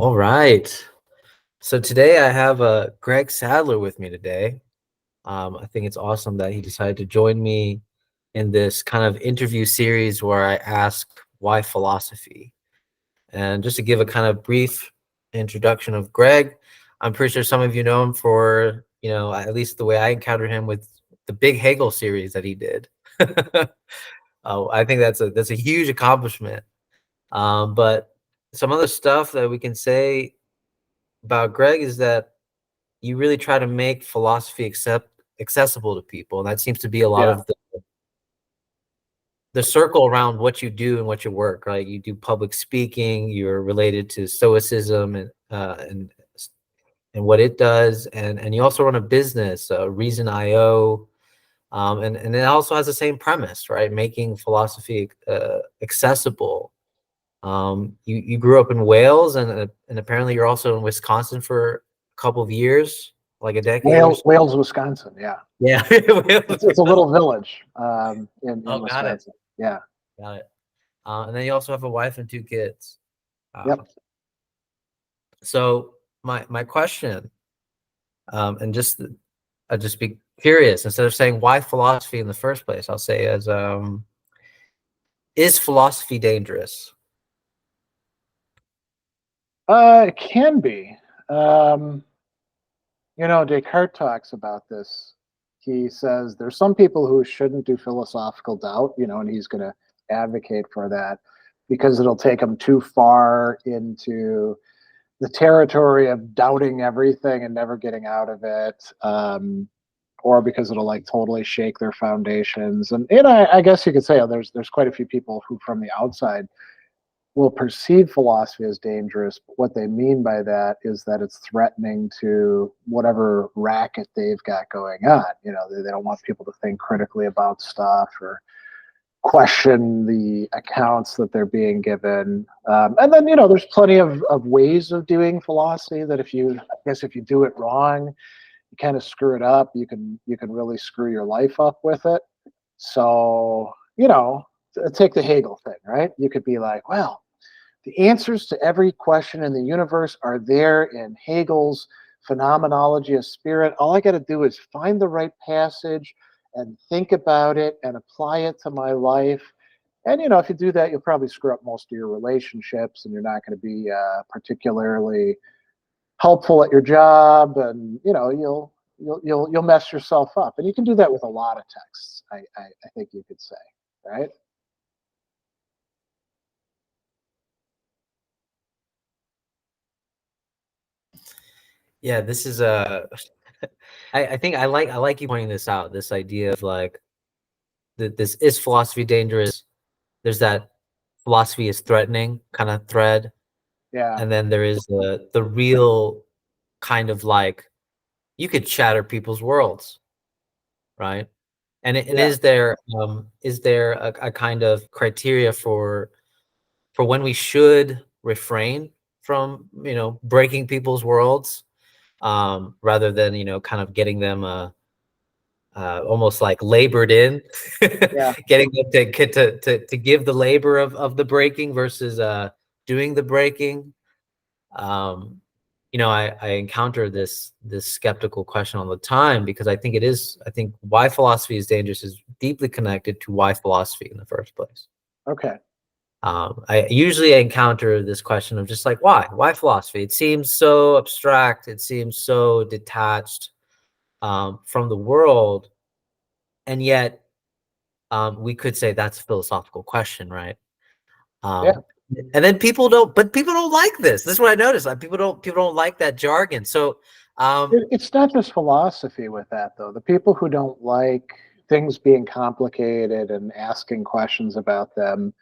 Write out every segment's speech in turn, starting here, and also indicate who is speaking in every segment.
Speaker 1: All right. So today I have Greg Sadler with me today. I think it's awesome that he decided to join me in this kind of interview series where I ask why philosophy. And just to give a kind of brief introduction of Greg, I'm pretty sure some of you know him for, at least the way I encountered him with the big Hegel series that he did. I think that's a huge accomplishment. But some other stuff that we can say about Greg is that you really try to make philosophy accessible to people, and that seems to be a lot
Speaker 2: Yeah.
Speaker 1: of the circle around what you do and what your work. Right, you do public speaking. You're related to Stoicism and what it does, and you also run a business, Reason IO, and it also has the same premise, right? Making philosophy accessible. You grew up in Wales, and apparently you're also in Wisconsin for a couple of years, like a decade or so.
Speaker 2: Wales, Wisconsin. Yeah.
Speaker 1: Yeah.
Speaker 2: It's a little village in
Speaker 1: Oh, got it.
Speaker 2: Wisconsin. Yeah.
Speaker 1: Got it. And then you also have a wife and two kids.
Speaker 2: Yep.
Speaker 1: So my question, and I'll just be curious, instead of saying why philosophy in the first place, I'll say is philosophy dangerous?
Speaker 2: It can be. Descartes talks about this. He says there's some people who shouldn't do philosophical doubt, and he's going to advocate for that because it'll take them too far into the territory of doubting everything and never getting out of it, or because it'll like totally shake their foundations. And I guess you could say there's quite a few people who from the outside will perceive philosophy as dangerous, but what they mean by that is that it's threatening to whatever racket they've got going on. They don't want people to think critically about stuff or question the accounts that they're being given. And then, there's plenty of ways of doing philosophy that if you do it wrong, you kind of screw it up. You can really screw your life up with it. So, take the Hegel thing, right? You could be like, well, the answers to every question in the universe are there in Hegel's Phenomenology of Spirit. All I got to do is find the right passage and think about it and apply it to my life. And, if you do that, you'll probably screw up most of your relationships and you're not going to be particularly helpful at your job. And, you'll mess yourself up. And you can do that with a lot of texts, I think you could say, right?
Speaker 1: Yeah, this is I think I like you pointing this out. This idea of like that this is philosophy dangerous. There's that philosophy is threatening kind of thread,
Speaker 2: Yeah.
Speaker 1: and then there is the real kind of like you could shatter people's worlds, right? And
Speaker 2: Yeah.
Speaker 1: is there a kind of criteria for when we should refrain from breaking people's worlds, rather than kind of getting them almost like labored in,
Speaker 2: Yeah.
Speaker 1: getting them to give the labor of the breaking versus doing the breaking. um I encounter this skeptical question all the time because I think why philosophy is dangerous is deeply connected to why philosophy in the first place.
Speaker 2: Okay.
Speaker 1: I usually encounter this question of just like, why philosophy? It seems so abstract. It seems so detached from the world. And yet we could say that's a philosophical question, right?
Speaker 2: Yeah.
Speaker 1: And then people don't like this. This is what I noticed. Like people don't like that jargon. So
Speaker 2: It's not just philosophy with that, though. The people who don't like things being complicated and asking questions about them,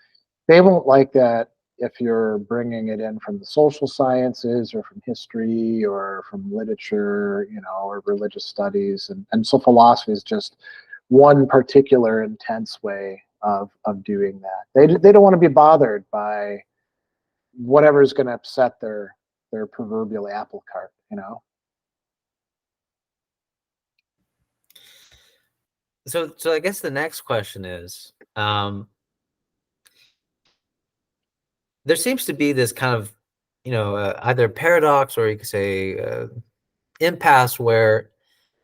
Speaker 2: they won't like that if you're bringing it in from the social sciences or from history or from literature, or religious studies. And so philosophy is just one particular intense way of doing that. They don't want to be bothered by whatever is going to upset their proverbial apple cart.
Speaker 1: so I guess the next question is, there seems to be this kind of either paradox, or you could say impasse, where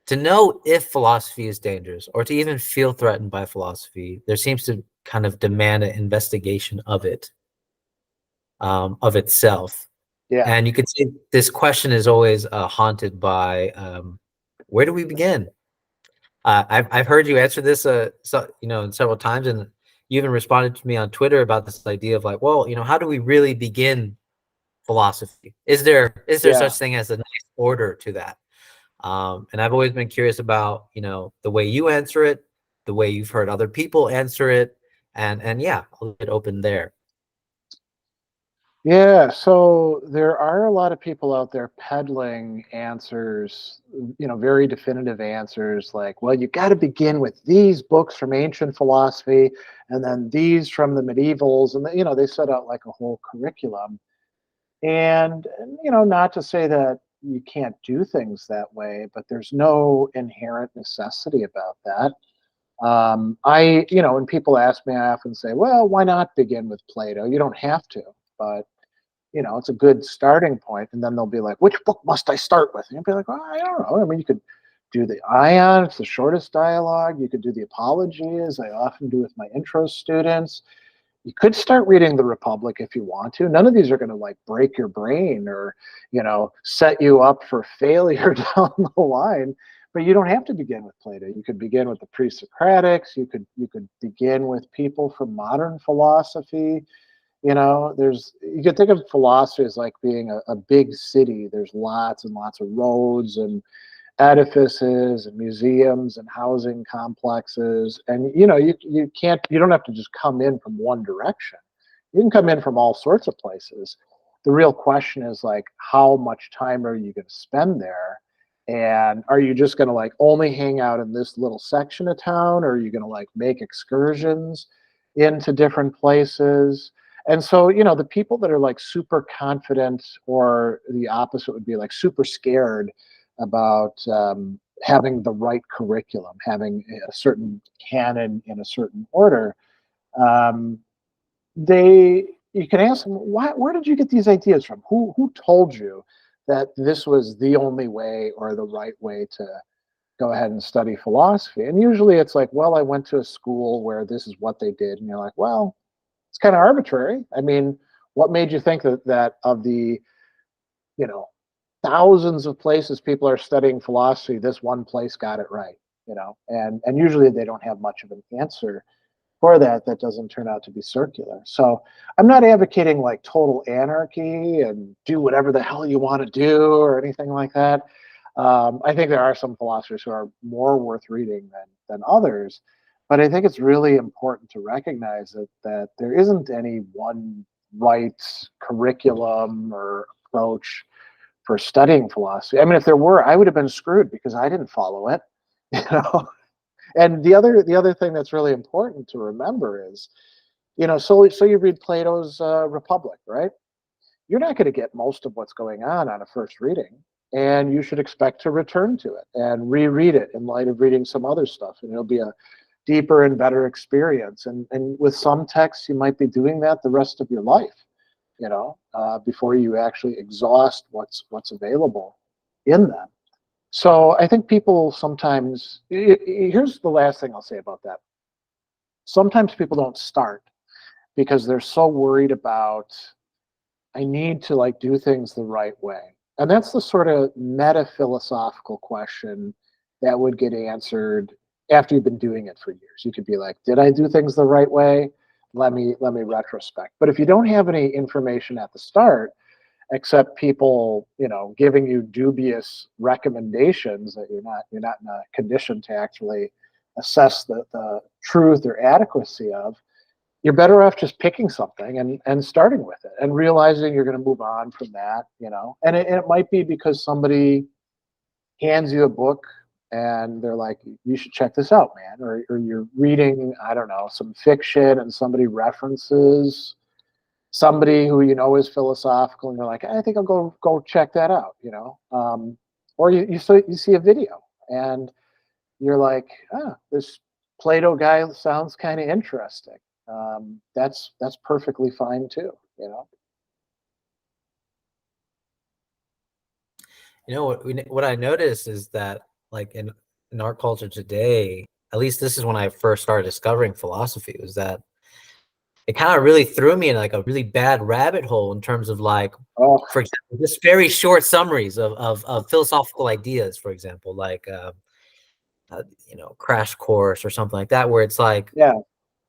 Speaker 1: to know if philosophy is dangerous or to even feel threatened by philosophy, there seems to kind of demand an investigation of it, of itself.
Speaker 2: Yeah.
Speaker 1: And you could see this question is always haunted by where do we begin? I've heard you answer this, several times, and you even responded to me on Twitter about this idea of like, well, how do we really begin philosophy? Is there
Speaker 2: Yeah.
Speaker 1: such thing as a nice order to that? And I've always been curious about, the way you answer it, the way you've heard other people answer it, and yeah, I'll get open there.
Speaker 2: Yeah, so there are a lot of people out there peddling answers, very definitive answers like, well, you got to begin with these books from ancient philosophy and then these from the medievals. And, they set out like a whole curriculum. And, not to say that you can't do things that way, but there's no inherent necessity about that. When people ask me, I often say, well, why not begin with Plato? You don't have to, but it's a good starting point. And then they'll be like, which book must I start with? And you'll be like, well, I don't know. I mean, you could do the Ion, it's the shortest dialogue. You could do the Apologies, I often do with my intro students. You could start reading the Republic if you want to. None of these are going to like break your brain or, set you up for failure down the line. But you don't have to begin with Plato. You could begin with the pre-Socratics. You could begin with people from modern philosophy. You can think of philosophy as like being a big city. There's lots and lots of roads and edifices and museums and housing complexes. And you don't have to just come in from one direction. You can come in from all sorts of places. The real question is like, how much time are you going to spend there? And are you just going to like only hang out in this little section of town, or are you going to like make excursions into different places? And so, the people that are like super confident, or the opposite would be like super scared about having the right curriculum, having a certain canon in a certain order, um, you can ask them, where did you get these ideas from? Who told you that this was the only way or the right way to go ahead and study philosophy? And usually it's like, well, I went to a school where this is what they did. And you're like, well, it's kind of arbitrary. I mean, what made you think that of the, you know, thousands of places people are studying philosophy, this one place got it right, and usually they don't have much of an answer for that doesn't turn out to be circular. So I'm not advocating like total anarchy and do whatever the hell you want to do or anything like that. I think there are some philosophers who are more worth reading than others, but I think it's really important to recognize that there isn't any one right curriculum or approach for studying philosophy. I mean, if there were, I would have been screwed because I didn't follow it. You know, and the other thing that's really important to remember is, so you read Plato's Republic, right? You're not going to get most of what's going on a first reading, and you should expect to return to it and reread it in light of reading some other stuff, and it'll be a deeper and better experience. And with some texts, you might be doing that the rest of your life, before you actually exhaust what's available in them. So I think people sometimes, here's the last thing I'll say about that. Sometimes people don't start because they're so worried about, I need to like do things the right way. And that's the sort of meta philosophical question that would get answered after you've been doing it for years. You could be like, did I do things the right way? Let me retrospect. But if you don't have any information at the start, except people, giving you dubious recommendations that you're not in a condition to actually assess the truth or adequacy of, you're better off just picking something and starting with it and realizing you're going to move on from that. And it might be because somebody hands you a book and they're like, you should check this out, man. Or you're reading, I don't know, some fiction and somebody references somebody who is philosophical, and you're like, I think I'll go check that out. Or you see a video and you're like, this Plato guy sounds kind of interesting. That's perfectly fine too.
Speaker 1: You know what I noticed is that, like, in our culture today, at least this is when I first started discovering philosophy, was that it kind of really threw me in like a really bad rabbit hole in terms of, like,
Speaker 2: Oh,
Speaker 1: for example, just very short summaries of philosophical ideas, for example, like Crash Course or something like that, where it's like
Speaker 2: yeah.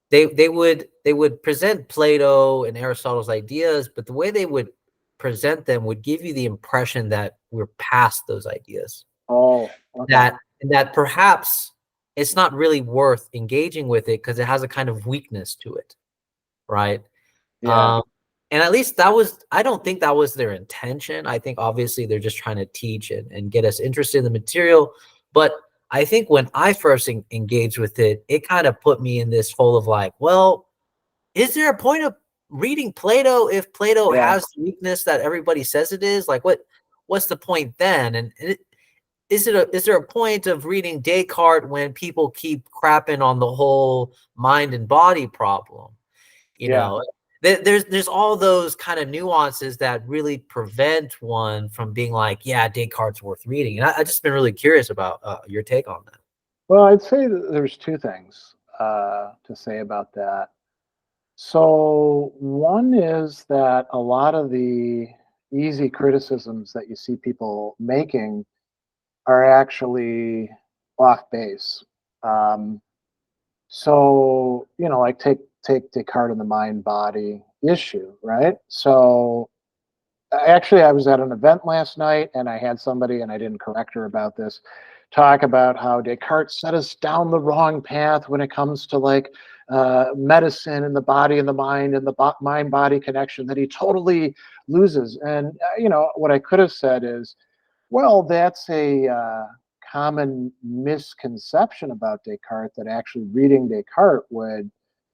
Speaker 1: they would present Plato and Aristotle's ideas, but the way they would present them would give you the impression that we're past those ideas.
Speaker 2: Oh, okay.
Speaker 1: That perhaps it's not really worth engaging with it because it has a kind of weakness to it, right?
Speaker 2: Yeah,
Speaker 1: Um, and at least I don't think that was their intention. I think obviously they're just trying to teach and get us interested in the material. But I think when I first engaged with it, it kind of put me in this hole of like, well, is there a point of reading Plato if Plato
Speaker 2: yeah,
Speaker 1: has the weakness that everybody says it is? Like, what's the point then? And is there a point of reading Descartes when people keep crapping on the whole mind and body problem? You
Speaker 2: yeah.
Speaker 1: know, there's all those kind of nuances that really prevent one from being like, yeah, Descartes worth reading. And I just been really curious about your take on that.
Speaker 2: Well, I'd say that there's two things to say about that. So one is that a lot of the easy criticisms that you see people making are actually off base. Um, so like take Descartes and the mind body issue, right? So actually, I was at an event last night and I had somebody, and I didn't correct her about this, talk about how Descartes set us down the wrong path when it comes to like medicine and the body and the mind and the mind body connection, that he totally loses. And what I could have said is, well, that's a common misconception about Descartes, that actually reading Descartes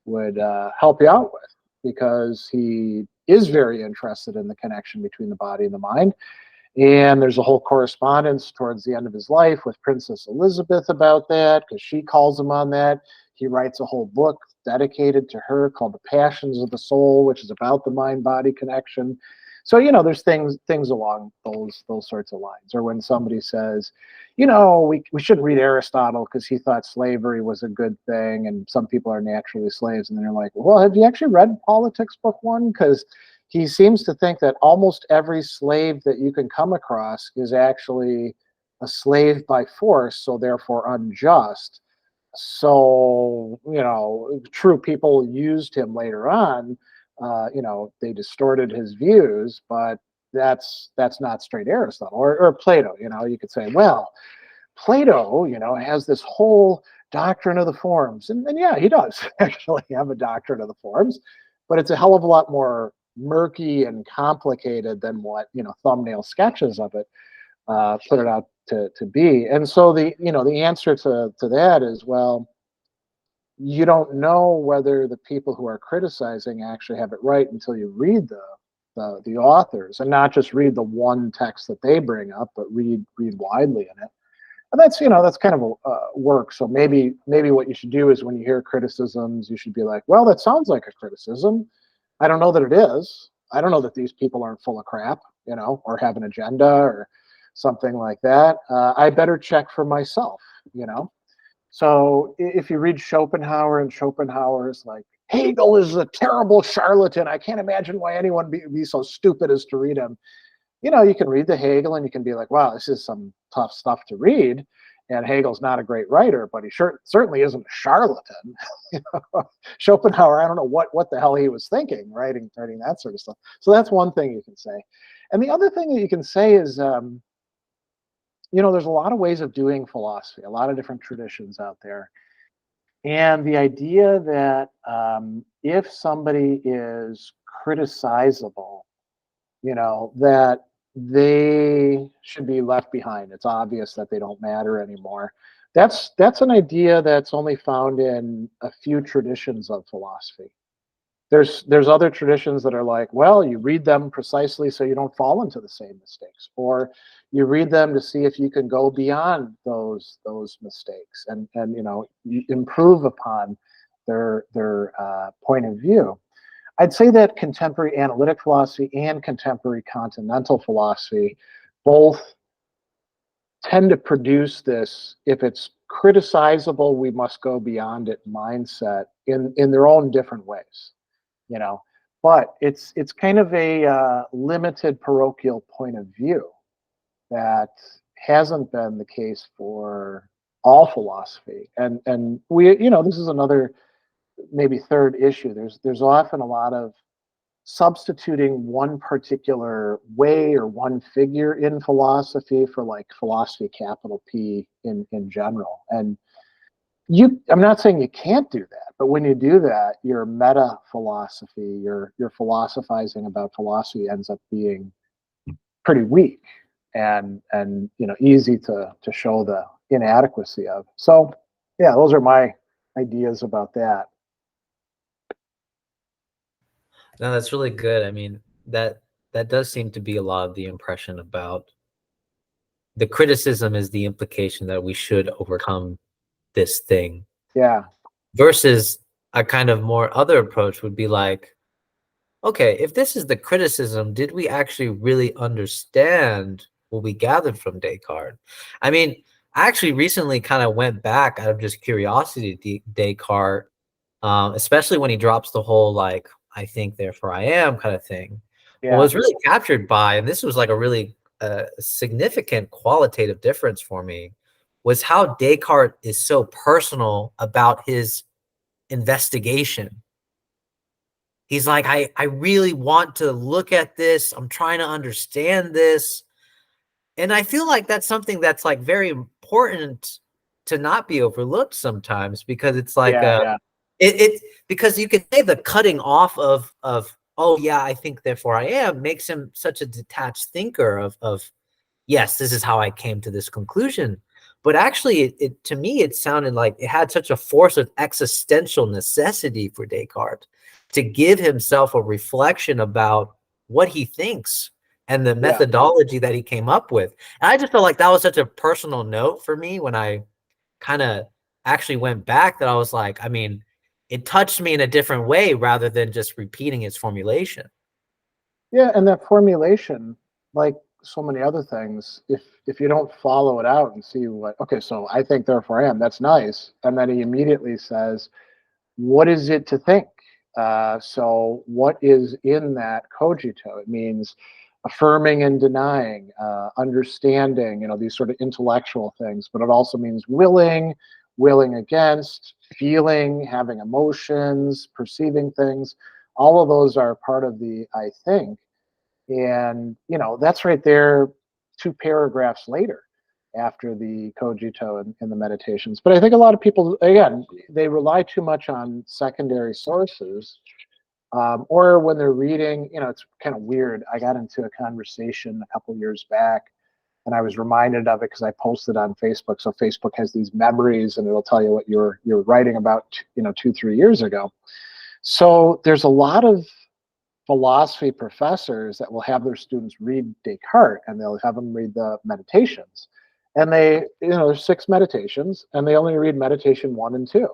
Speaker 2: would help you out with, because he is very interested in the connection between the body and the mind. And there's a whole correspondence towards the end of his life with Princess Elizabeth about that, because she calls him on that. He writes a whole book dedicated to her called The Passions of the Soul, which is about the mind-body connection. So there's things along those sorts of lines. Or when somebody says, we shouldn't read Aristotle because he thought slavery was a good thing, and some people are naturally slaves, and they're like, well, have you actually read Politics Book One? Because he seems to think that almost every slave that you can come across is actually a slave by force, so therefore unjust. So, true, people used him later on. They distorted his views, but that's not straight Aristotle or Plato. You could say, well, Plato, has this whole doctrine of the forms. And yeah, he does actually have a doctrine of the forms, but it's a hell of a lot more murky and complicated than what, thumbnail sketches of it put it out to be. And so the answer to that is, well, you don't know whether the people who are criticizing actually have it right until you read the authors, and not just read the one text that they bring up, but read widely in it. And that's kind of a work. So maybe what you should do is, when you hear criticisms, you should be like, well, that sounds like a criticism. I don't know that it is. I don't know that these people aren't full of crap, or have an agenda or something like that. I better check for myself, you know. So if you read Schopenhauer, and Schopenhauer's like, Hegel is a terrible charlatan, I can't imagine why anyone be so stupid as to read him. You can read the Hegel and you can be like, wow, this is some tough stuff to read. And Hegel's not a great writer, but he certainly isn't a charlatan. Schopenhauer, I don't know what the hell he was thinking writing that sort of stuff. So that's one thing you can say. And the other thing that you can say is, there's a lot of ways of doing philosophy, a lot of different traditions out there. And the idea that if somebody is criticizable, that they should be left behind. It's obvious that they don't matter anymore. That's an idea that's only found in a few traditions of philosophy. There's other traditions that are like, well, you read them precisely so you don't fall into the same mistakes, or you read them to see if you can go beyond those mistakes, and you improve upon their point of view. I'd say that contemporary analytic philosophy and contemporary continental philosophy both tend to produce this, if it's criticizable, we must go beyond it mindset in their own different ways, you know. But it's kind of a limited parochial point of view that hasn't been the case for all philosophy. And we, you know, this is another maybe third issue. There's often a lot of substituting one particular way or one figure in philosophy for like philosophy capital P in general. And I'm not saying you can't do that, but when you do that, your meta philosophy, your philosophizing about philosophy ends up being pretty weak and you know, easy to show the inadequacy of. So yeah, those are my ideas about that.
Speaker 1: No, that's really good. I mean, that does seem to be a lot of the impression about the criticism is the implication that we should overcome this thing
Speaker 2: Yeah,
Speaker 1: versus a kind of more other approach would be like, okay, if this is the criticism, did we actually really understand what we gathered from Descartes? I mean, I actually recently kind of went back out of just curiosity to Descartes, especially when he drops the whole like, I think, therefore I am kind of thing. What
Speaker 2: yeah,
Speaker 1: was really captured by, and this was like a really significant qualitative difference for me, was how Descartes is so personal about his investigation. He's like, I really want to look at this. I'm trying to understand this. And I feel like that's something that's like very important to not be overlooked sometimes, because it's like
Speaker 2: yeah, yeah,
Speaker 1: it because you can say the cutting off of oh yeah, I think therefore I am makes him such a detached thinker of yes, this is how I came to this conclusion. But actually, it to me, it sounded like it had such a force of existential necessity for Descartes to give himself a reflection about what he thinks and the
Speaker 2: yeah.
Speaker 1: methodology that he came up with. And I just felt like that was such a personal note for me when I kind of actually went back, that I was like, I mean, it touched me in a different way rather than just repeating its formulation.
Speaker 2: Yeah, and that formulation, like so many other things, if you don't follow it out and see what, okay, so I think therefore I am, that's nice. And then he immediately says, what is it to think? So what is in that cogito? It means affirming and denying, understanding, you know, these sort of intellectual things, but it also means willing, willing against, feeling, having emotions, perceiving things. All of those are part of the I think. And, you know, that's right there, two paragraphs later after the cogito and the meditations. But I think a lot of people, again, they rely too much on secondary sources, or when they're reading, you know, it's kind of weird. I got into a conversation a couple years back and I was reminded of it because I posted on Facebook. So Facebook has these memories and it'll tell you what you're writing about, you know, 2-3 years ago. So there's a lot of philosophy professors that will have their students read Descartes and they'll have them read the meditations. And they, you know, there's 6 meditations and they only read meditation 1 and 2. And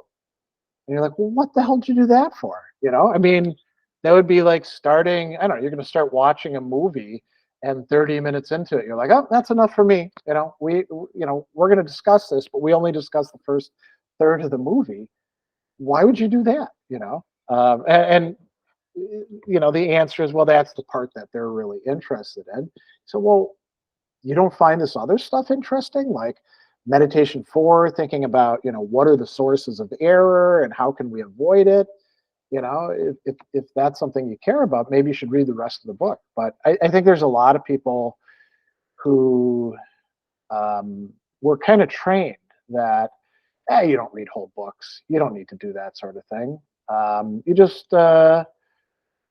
Speaker 2: you're like, well, what the hell did you do that for? You know, I mean, that would be like starting, I don't know, you're going to start watching a movie and 30 minutes into it, you're like, oh, that's enough for me. You know, we're going to discuss this, but we only discuss the first third of the movie. Why would you do that? You know, and you know, the answer is, well, that's the part that they're really interested in. So, well, you don't find this other stuff interesting, like meditation 4, thinking about, you know, what are the sources of error and how can we avoid it? You know, if that's something you care about, maybe you should read the rest of the book. But I think there's a lot of people who were kind of trained that, you don't read whole books, you don't need to do that sort of thing. You just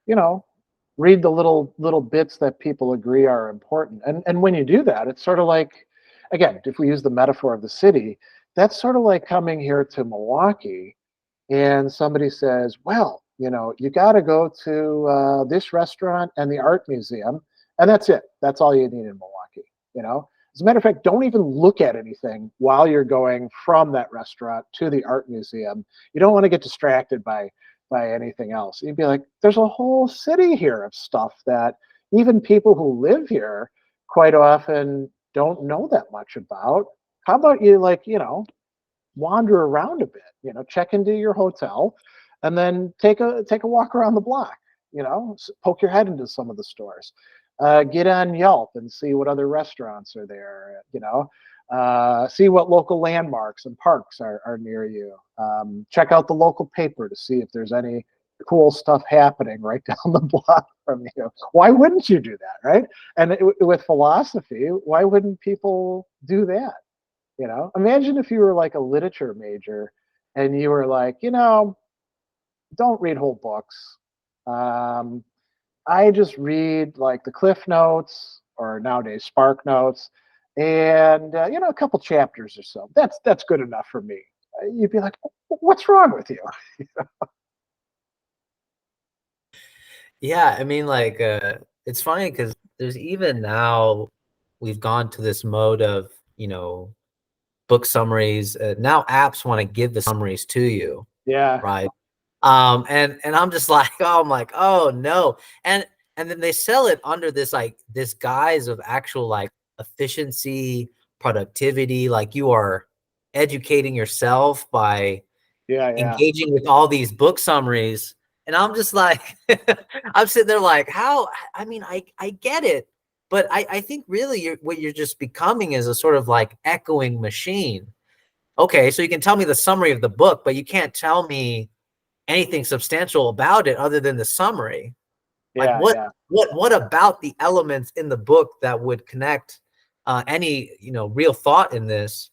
Speaker 2: you know, read the little bits that people agree are important. And when you do that, it's sort of like, again, if we use the metaphor of the city, that's sort of like coming here to Milwaukee and somebody says, well, you know, you got to go to this restaurant and the art museum, and that's it. That's all you need in Milwaukee. You know, as a matter of fact, don't even look at anything while you're going from that restaurant to the art museum. You don't want to get distracted by anything else. You'd be like, there's a whole city here of stuff that even people who live here quite often don't know that much about, how about you, like, wander around a bit, check into your hotel, and then take a walk around the block, poke your head into some of the stores, get on Yelp and see what other restaurants are there, see what local landmarks and parks are near you. Check out the local paper to see if there's any cool stuff happening right down the block from you. Why wouldn't you do that, right? And with philosophy, why wouldn't people do that? Imagine if you were like a literature major and you were like, don't read whole books. Um, I just read like the Cliff Notes, or nowadays Spark Notes, and a couple chapters or so. That's good enough for me. You'd be like, what's wrong with you?
Speaker 1: Yeah, I mean, like, it's funny because there's even now we've gone to this mode of, book summaries. Now apps want to give the summaries to you,
Speaker 2: Yeah,
Speaker 1: right? And I'm just like, oh, I'm like, oh no. And then they sell it under this guise of actual like efficiency, productivity, like you are educating yourself by
Speaker 2: yeah.
Speaker 1: engaging with all these book summaries. And I'm just like, I'm sitting there like, how? I mean, I get it, but I think really what you're just becoming is a sort of like echoing machine. Okay, so you can tell me the summary of the book, but you can't tell me anything substantial about it other than the summary. Like
Speaker 2: Yeah,
Speaker 1: what
Speaker 2: yeah,
Speaker 1: what about the elements in the book that would connect any real thought in this?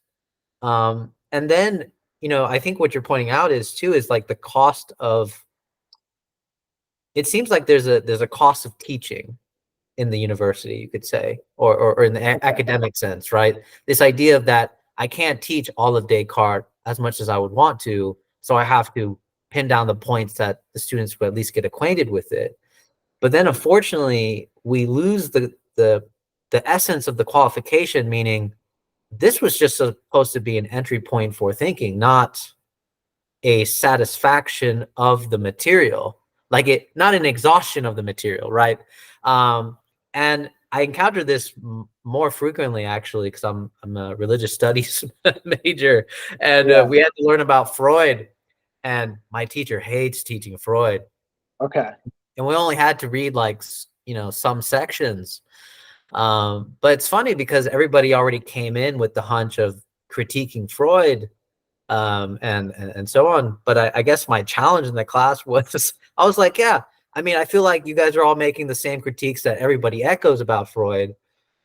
Speaker 1: And then I think what you're pointing out is like the cost of. It seems like there's a cost of teaching in the university, you could say, or in the
Speaker 2: okay,
Speaker 1: academic sense, right? This idea of that I can't teach all of Descartes as much as I would want to, so I have to pin down the points that the students would at least get acquainted with it. But then, unfortunately, we lose the essence of the qualification, meaning this was just supposed to be an entry point for thinking, not a satisfaction of the material, like it, not an exhaustion of the material, right? And I encounter this more frequently actually because I'm a religious studies major, and
Speaker 2: yeah,
Speaker 1: we had to learn about Freud, and my teacher hates teaching Freud,
Speaker 2: okay,
Speaker 1: and we only had to read like some sections. But it's funny because everybody already came in with the hunch of critiquing Freud, and so on. But I guess my challenge in the class was I was like, yeah, I mean, I feel like you guys are all making the same critiques that everybody echoes about Freud.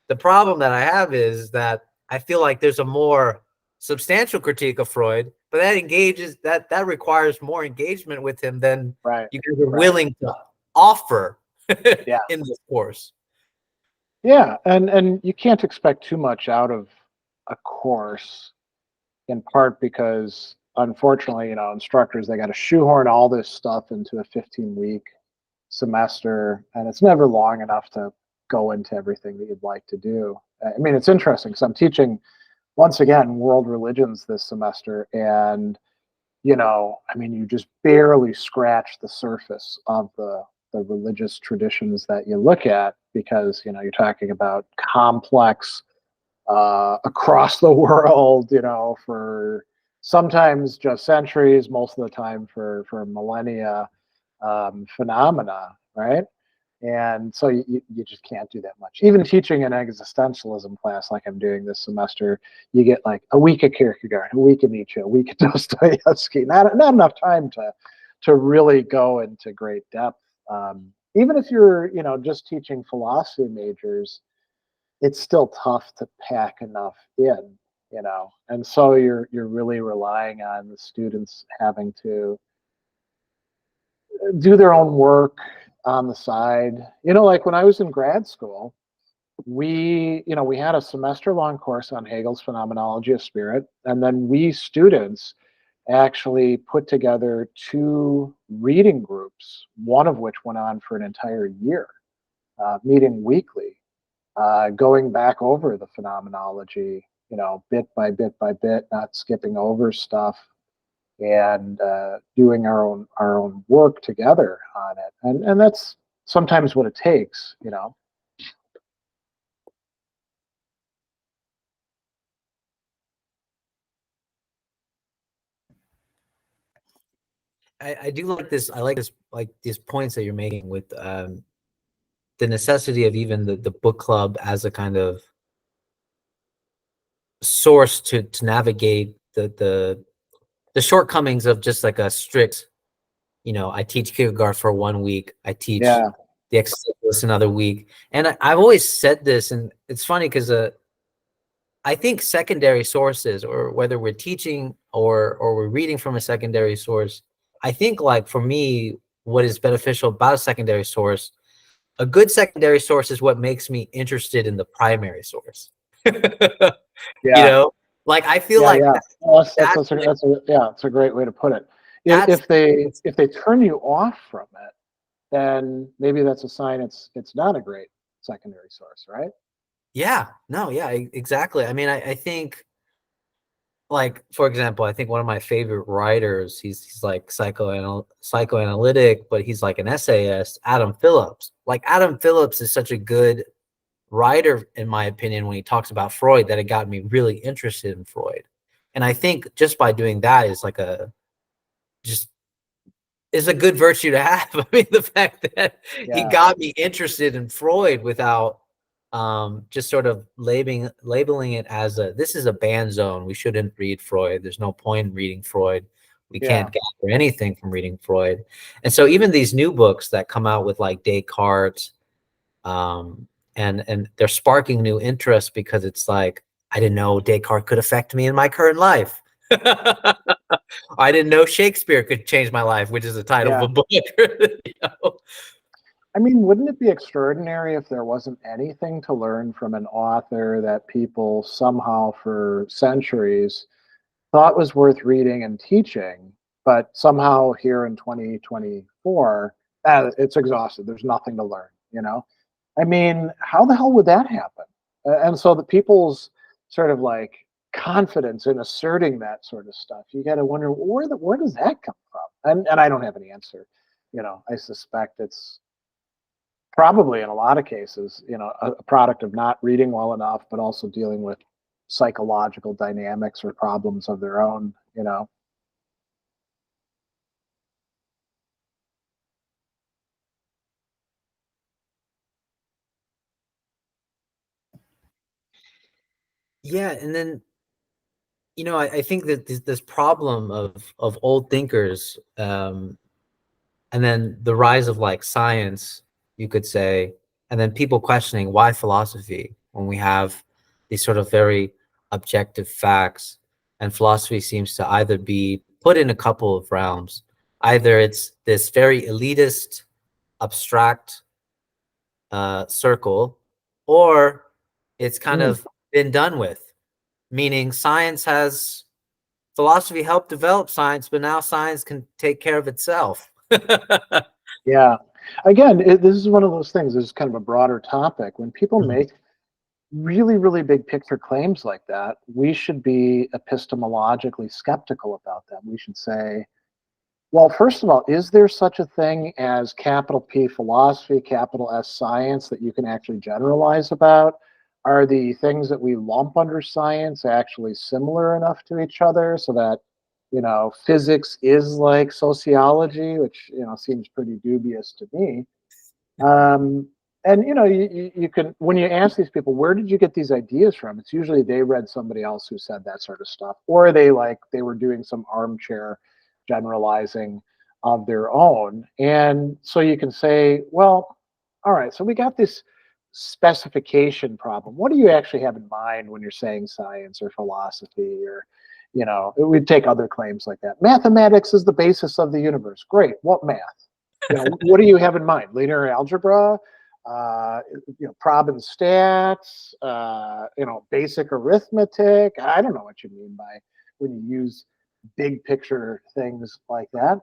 Speaker 1: The problem that I have is that I feel like there's a more substantial critique of Freud, but that requires more engagement with him than
Speaker 2: right,
Speaker 1: you guys are
Speaker 2: right,
Speaker 1: willing to offer
Speaker 2: yeah.
Speaker 1: in this course.
Speaker 2: Yeah, and you can't expect too much out of a course, in part because unfortunately, instructors, they got to shoehorn all this stuff into a 15-week semester, and it's never long enough to go into everything that you'd like to do. I mean, it's interesting because I'm teaching once again world religions this semester, and I mean, you just barely scratch the surface of the religious traditions that you look at, because you're talking about complex, across the world, for sometimes just centuries, most of the time for millennia, phenomena, right? And so you just can't do that much. Even teaching an existentialism class like I'm doing this semester, you get like a week of Kierkegaard, a week of Nietzsche, a week of Dostoevsky. Not enough time to really go into great depth. Even if you're just teaching philosophy majors, it's still tough to pack enough in. And so you're really relying on the students having to do their own work on the side. Like when I was in grad school, we had a semester long course on Hegel's Phenomenology of Spirit, and then we students actually put together two reading groups, one of which went on for an entire year, meeting weekly, going back over the phenomenology, bit by bit, not skipping over stuff, and doing our own work together on it. And that's sometimes what it takes.
Speaker 1: I do like this. I like this, like these points that you're making with the necessity of even the book club as a kind of source to navigate the shortcomings of just like a strict, I teach Kierkegaard for 1 week. I teach
Speaker 2: Yeah,
Speaker 1: the Existentialists another week. And I've always said this, and it's funny because I think secondary sources, or whether we're teaching or we're reading from a secondary source, I think like for me, what is beneficial about a secondary source, a good secondary source is what makes me interested in the primary source. you
Speaker 2: yeah,
Speaker 1: know, like I feel
Speaker 2: yeah,
Speaker 1: like
Speaker 2: yeah. Well,
Speaker 1: that's like
Speaker 2: yeah, it's a great way to put it.
Speaker 1: that's
Speaker 2: If they turn you off from it, then maybe that's a sign it's not a great secondary source, right?
Speaker 1: yeah, no, yeah, exactly. I mean, I think, like, for example, I think one of my favorite writers, he's like psychoanalytic, but he's like an essayist, Adam Phillips. Like Adam Phillips is such a good writer, in my opinion, when he talks about Freud, that it got me really interested in Freud. And I think just by doing that is like just is a good virtue to have. I mean, the fact that he
Speaker 2: Yeah,
Speaker 1: got me interested in Freud without just sort of labeling it as this is a ban zone. We shouldn't read Freud. There's no point in reading Freud. We
Speaker 2: yeah,
Speaker 1: can't gather anything from reading Freud. And so even these new books that come out with like Descartes, um, and they're sparking new interest because it's like, I didn't know Descartes could affect me in my current life. I didn't know Shakespeare could change my life, which is the title of
Speaker 2: yeah.
Speaker 1: a book. you know?
Speaker 2: I mean, wouldn't it be extraordinary if there wasn't anything to learn from an author that people somehow for centuries thought was worth reading and teaching, but somehow here in 2024, it's exhausted. There's nothing to learn, you know? I mean, how the hell would that happen? And so the people's sort of like confidence in asserting that sort of stuff, you got to wonder where does that come from? And I don't have an answer. I suspect it's probably in a lot of cases, a product of not reading well enough, but also dealing with psychological dynamics or problems of their own.
Speaker 1: Yeah, and then I think that this problem of old thinkers, and then the rise of like science, you could say, and then people questioning why philosophy when we have these sort of very objective facts, and philosophy seems to either be put in a couple of realms. Either it's this very elitist, abstract circle, or it's kind
Speaker 2: Mm,
Speaker 1: of been done with, meaning philosophy helped develop science, but now science can take care of itself.
Speaker 2: yeah. Again, this is one of those things. This is kind of a broader topic. When people
Speaker 1: Mhm.
Speaker 2: make really, really big picture claims like that, we should be epistemologically skeptical about them. We should say, well, first of all, is there such a thing as capital P philosophy, capital S science that you can actually generalize about? Are the things that we lump under science actually similar enough to each other so that, physics is like sociology, which, seems pretty dubious to me? Um, and you can, when you ask these people, where did you get these ideas from? It's usually they read somebody else who said that sort of stuff, or they were doing some armchair generalizing of their own. And so you can say, well, all right, so we got this specification problem. What do you actually have in mind when you're saying science or philosophy, or we'd take other claims like that. Mathematics is the basis of the universe. Great. What math? What do you have in mind? Linear algebra, prob and stats, basic arithmetic. I don't know what you mean by when you use big picture things like that.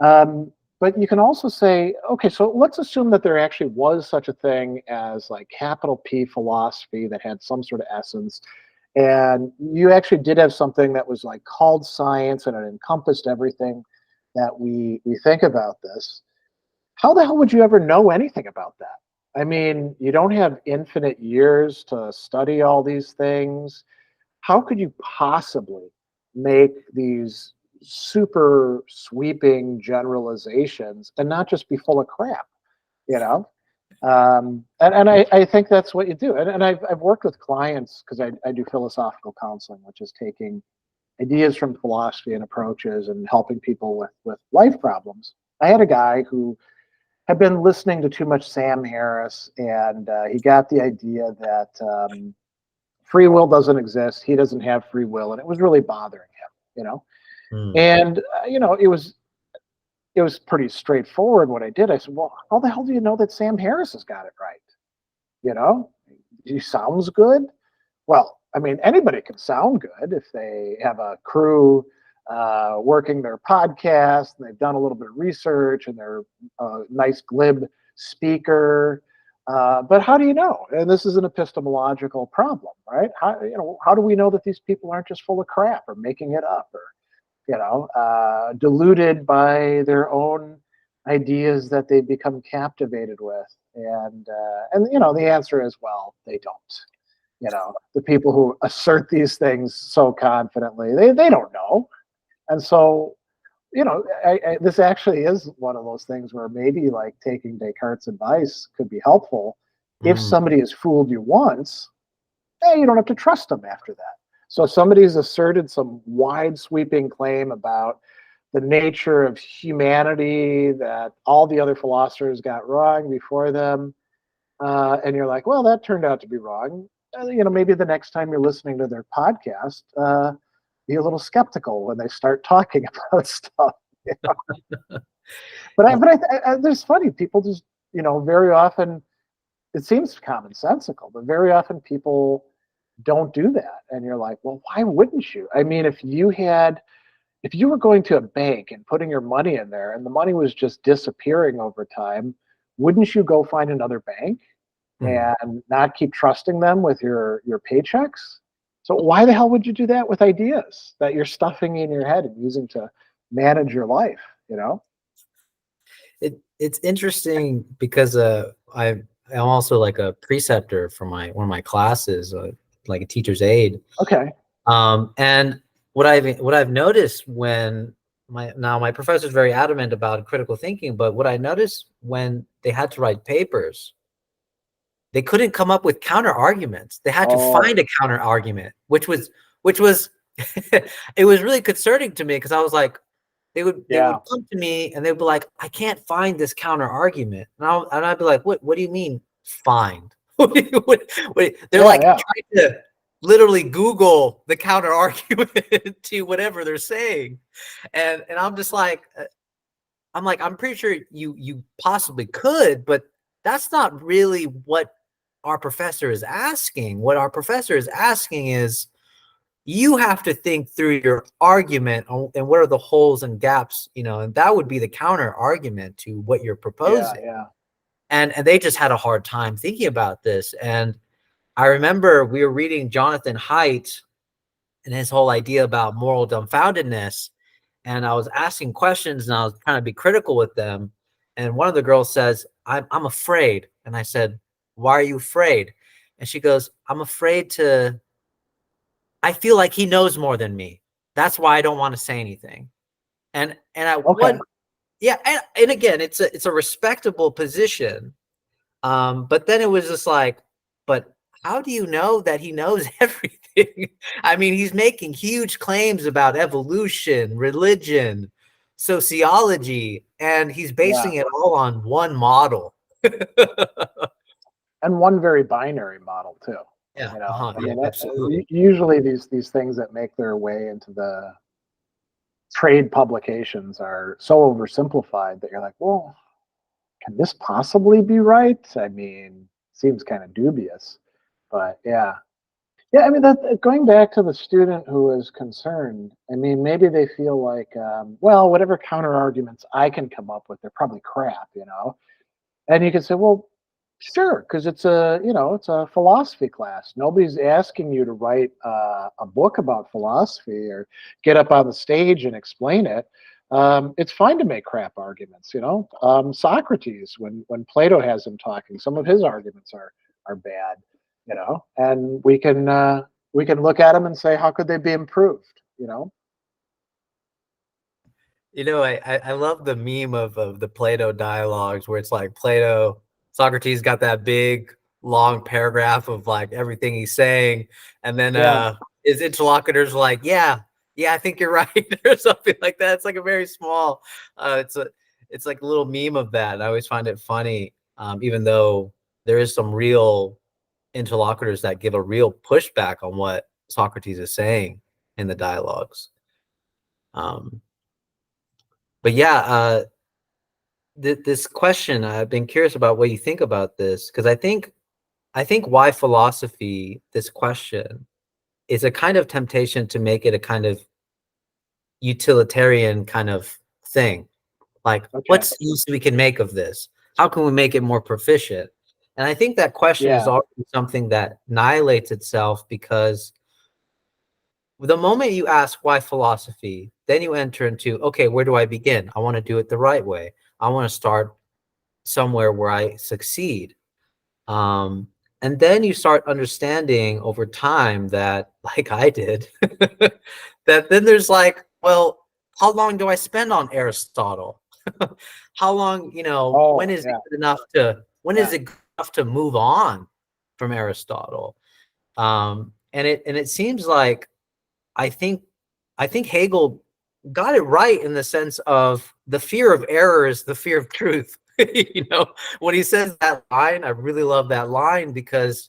Speaker 2: Um, but you can also say, okay, so let's assume that there actually was such a thing as like capital P philosophy that had some sort of essence. And you actually did have something that was like called science and it encompassed everything that we think about this. How the hell would you ever know anything about that? I mean, you don't have infinite years to study all these things. How could you possibly make these super sweeping generalizations and not just be full of crap, you know? And I think that's what you do. And I've worked with clients because I do philosophical counseling, which is taking ideas from philosophy and approaches and helping people with life problems. I had a guy who had been listening to too much Sam Harris, and he got the idea that free will doesn't exist. He doesn't have free will, and it was really bothering him.
Speaker 1: Mm.
Speaker 2: And it was pretty straightforward what I did. I said, well, how the hell do you know that Sam Harris has got it right? You know, he sounds good. Well, I mean, anybody can sound good if they have a crew working their podcast and they've done a little bit of research and they're a nice glib speaker. But how do you know? And this is an epistemological problem, right? How do we know that these people aren't just full of crap or making it up or deluded by their own ideas that they become captivated with? And the answer is, well, they don't. The people who assert these things so confidently, they don't know. And so, this actually is one of those things where maybe like taking Descartes' advice could be helpful. If
Speaker 1: Mm.
Speaker 2: somebody has fooled you once, you don't have to trust them after that. So if somebody's asserted some wide sweeping claim about the nature of humanity that all the other philosophers got wrong before them, and you're like, well, that turned out to be wrong. Maybe the next time you're listening to their podcast, be a little skeptical when they start talking about stuff. But there's funny people just very often it seems commonsensical, but very often people don't do that, and you're like, well, why wouldn't you? I mean, if you were going to a bank and putting your money in there and the money was just disappearing over time, wouldn't you go find another bank
Speaker 1: Mm.
Speaker 2: and not keep trusting them with your paychecks? So why the hell would you do that with ideas that you're stuffing in your head and using to manage your life?
Speaker 1: It's interesting because I'm also like a preceptor for one of my classes, like a teacher's aide.
Speaker 2: Okay.
Speaker 1: And what I've noticed when my professor's very adamant about critical thinking, but what I noticed when they had to write papers, they couldn't come up with counter arguments. They had to
Speaker 2: Oh,
Speaker 1: find a counter argument, which was it was really concerning to me because I was like, they would
Speaker 2: yeah.
Speaker 1: come to me and they'd be like, I can't find this counter argument. And I'd be like, what do you mean find? They're
Speaker 2: Yeah,
Speaker 1: like
Speaker 2: yeah.
Speaker 1: trying to literally Google the counter argument to whatever they're saying. And I'm just like, I'm pretty sure you possibly could, but that's not really what our professor is asking. What our professor is asking is, you have to think through your argument and what are the holes and gaps, and that would be the counter argument to what you're
Speaker 2: Yeah,
Speaker 1: proposing.
Speaker 2: yeah.
Speaker 1: And they just had a hard time thinking about this. And I remember we were reading Jonathan Haidt and his whole idea about moral dumbfoundedness. And I was asking questions and I was trying to be critical with them. And one of the girls says, I'm afraid. And I said, why are you afraid? And she goes, I feel like he knows more than me. That's why I don't want to say anything. And at
Speaker 2: Okay.
Speaker 1: one, yeah, and again, it's a respectable position. But then it was just like, but how do you know that he knows everything? I mean, he's making huge claims about evolution, religion, sociology, and he's
Speaker 2: Yeah.
Speaker 1: basing it all on one model.
Speaker 2: And one very binary model too.
Speaker 1: Yeah,
Speaker 2: I
Speaker 1: yeah,
Speaker 2: mean,
Speaker 1: absolutely.
Speaker 2: usually these things that make their way into the trade publications are so oversimplified that you're like, well, can this possibly be right? I mean, seems kind of dubious, but yeah. Yeah, I mean, that going back to the student who is concerned, I mean, maybe they feel like, well, whatever counter arguments I can come up with, they're probably crap. And you can say, well, sure, because it's a philosophy class. Nobody's asking you to write a book about philosophy or get up on the stage and explain it. It's fine to make crap arguments. Socrates, when Plato has him talking, some of his arguments are bad. And we can look at them and say, how could they be improved?
Speaker 1: I love the meme of the Plato dialogues where it's like Socrates got that big long paragraph of like everything he's saying, and then
Speaker 2: Yeah,
Speaker 1: his interlocutors are like, yeah, I think you're right, or something like that. It's like a very small, it's like a little meme of that. And I always find it funny, even though there is some real interlocutors that give a real pushback on what Socrates is saying in the dialogues. Um, but yeah, this question, I've been curious about what you think about this, because I think why philosophy, this question, is a kind of temptation to make it a kind of utilitarian kind of thing. Like,
Speaker 2: okay.
Speaker 1: what's use we can make of this? How can we make it more proficient? And I think that question is
Speaker 2: Yeah.
Speaker 1: already something that annihilates itself, because the moment you ask why philosophy, then you enter into, okay, where do I begin? I want to do it the right way. I want to start somewhere where I succeed. Um, and then you start understanding over time that, like I did, that then there's like, well, how long do I spend on Aristotle? How long, when
Speaker 2: Oh,
Speaker 1: is it
Speaker 2: yeah,
Speaker 1: good enough to, when is
Speaker 2: yeah.
Speaker 1: it good enough to move on from Aristotle? And it seems like I think I think Hegel got it right in the sense of the fear of error is the fear of truth. When he says that line, I really love that line, because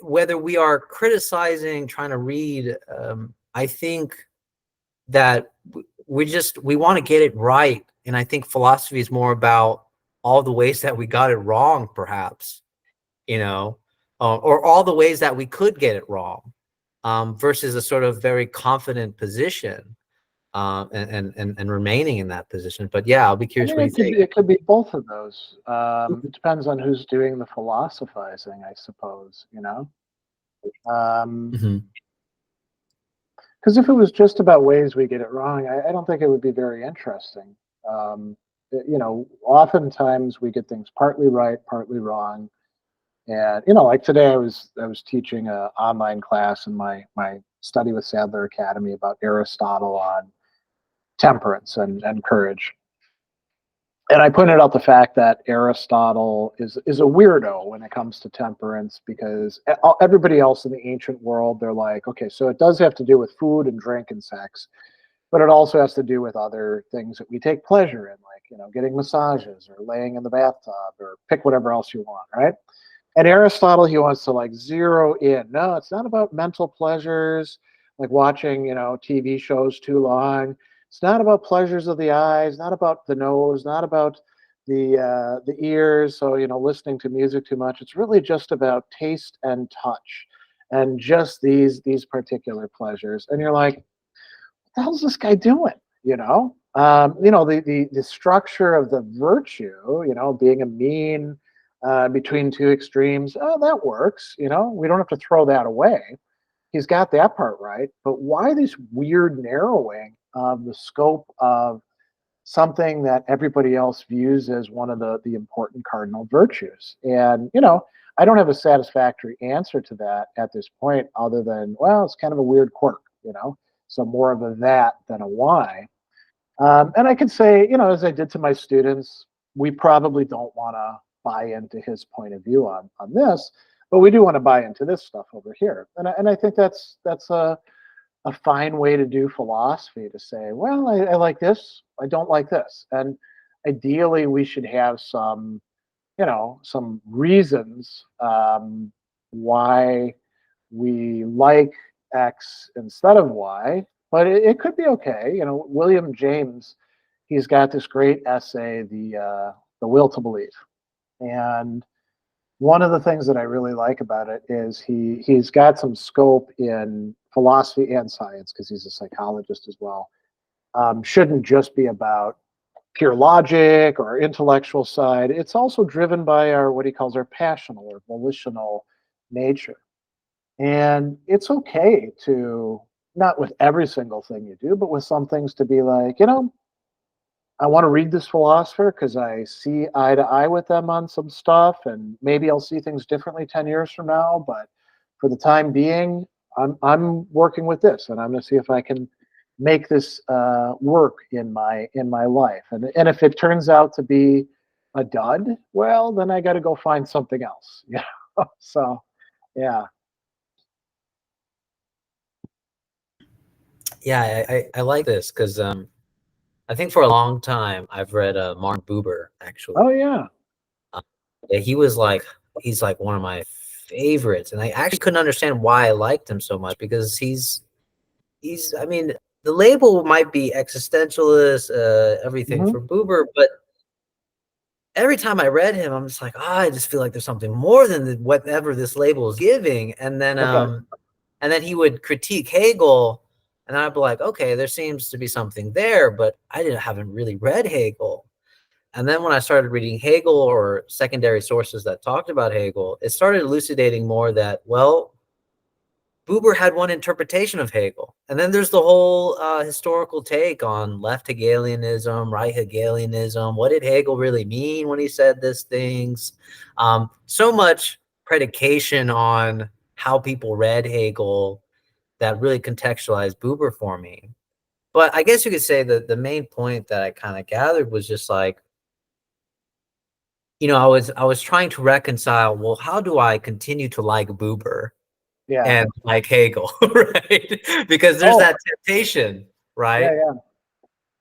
Speaker 1: whether we are criticizing, trying to read, I think that we want to get it right, and I think philosophy is more about all the ways that we got it wrong, perhaps, or all the ways that we could get it wrong, versus a sort of very confident position, and remaining in that position. But yeah, I'll be
Speaker 2: I
Speaker 1: curious
Speaker 2: mean,
Speaker 1: what you think.
Speaker 2: it could be both of those. It depends on who's doing the philosophizing, I suppose,
Speaker 1: Mhm.
Speaker 2: Because if it was just about ways we get it wrong, I don't think it would be very interesting. Oftentimes we get things partly right, partly wrong. And like today, I was teaching a online class in my Study with Sadler Academy about Aristotle on temperance and courage. And I pointed out the fact that Aristotle is a weirdo when it comes to temperance, because everybody else in the ancient world, they're like, okay, so it does have to do with food and drink and sex, but it also has to do with other things that we take pleasure in, like getting massages or laying in the bathtub or pick whatever else you want, right? And Aristotle, he wants to like zero in. No, it's not about mental pleasures, like watching, TV shows too long. It's not about pleasures of the eyes, not about the nose, not about the ears. So, listening to music too much. It's really just about taste and touch, and just these particular pleasures. And you're like, what the hell's this guy doing? The structure of the virtue, being a mean, between two extremes, that works. We don't have to throw that away. He's got that part right. But why this weird narrowing of the scope of something that everybody else views as one of the important cardinal virtues? And I don't have a satisfactory answer to that at this point, other than, well, it's kind of a weird quirk. So more of a that than a why. And I can say, as I did to my students, we probably don't want to buy into his point of view on this, but we do want to buy into this stuff over here. And I think that's a fine way to do philosophy, to say, well, I like this, I don't like this. And ideally, we should have some reasons, why we like X instead of Y, but it could be okay. William James, he's got this great essay, the Will to Believe, and one of the things that I really like about it is he's got some scope in philosophy and science, because he's a psychologist as well. Shouldn't just be about pure logic or intellectual side. It's also driven by our, what he calls, our passional or volitional nature. And it's okay to, not with every single thing you do, but with some things, to be like, I want to read this philosopher because I see eye to eye with them on some stuff, and maybe I'll see things differently 10 years from now. But for the time being, I'm working with this, and I'm going to see if I can make this work in my life. And if it turns out to be a dud, well, then I got to go find something else. Yeah. So, yeah.
Speaker 1: Yeah, I like this because I think for a long time I've read Martin Buber
Speaker 2: Oh,
Speaker 1: actually.
Speaker 2: yeah.
Speaker 1: Uh, yeah, he's like one of my favorites, and I actually couldn't understand why I liked him so much because he's I mean the label might be existentialist, everything
Speaker 2: Hmm.
Speaker 1: for Buber, but every time I read him, I'm just like, oh, I just feel like there's something more than whatever this label is giving.
Speaker 2: Okay.
Speaker 1: And then he would critique Hegel, and I'd be like, okay, there seems to be something there, but haven't really read Hegel. And then when I started reading Hegel or secondary sources that talked about Hegel, it started elucidating more that, well, Buber had one interpretation of Hegel. And then there's the whole historical take on left Hegelianism, right Hegelianism. What did Hegel really mean when he said these things? So much predication on how people read Hegel that really contextualized Buber for me. But I guess you could say that the main point that I kind of gathered was just like, I was trying to reconcile, well, how do I continue to like Buber
Speaker 2: Yeah.
Speaker 1: and like Hegel, right? Because there's
Speaker 2: Oh,
Speaker 1: that temptation,
Speaker 2: yeah,
Speaker 1: right?
Speaker 2: yeah.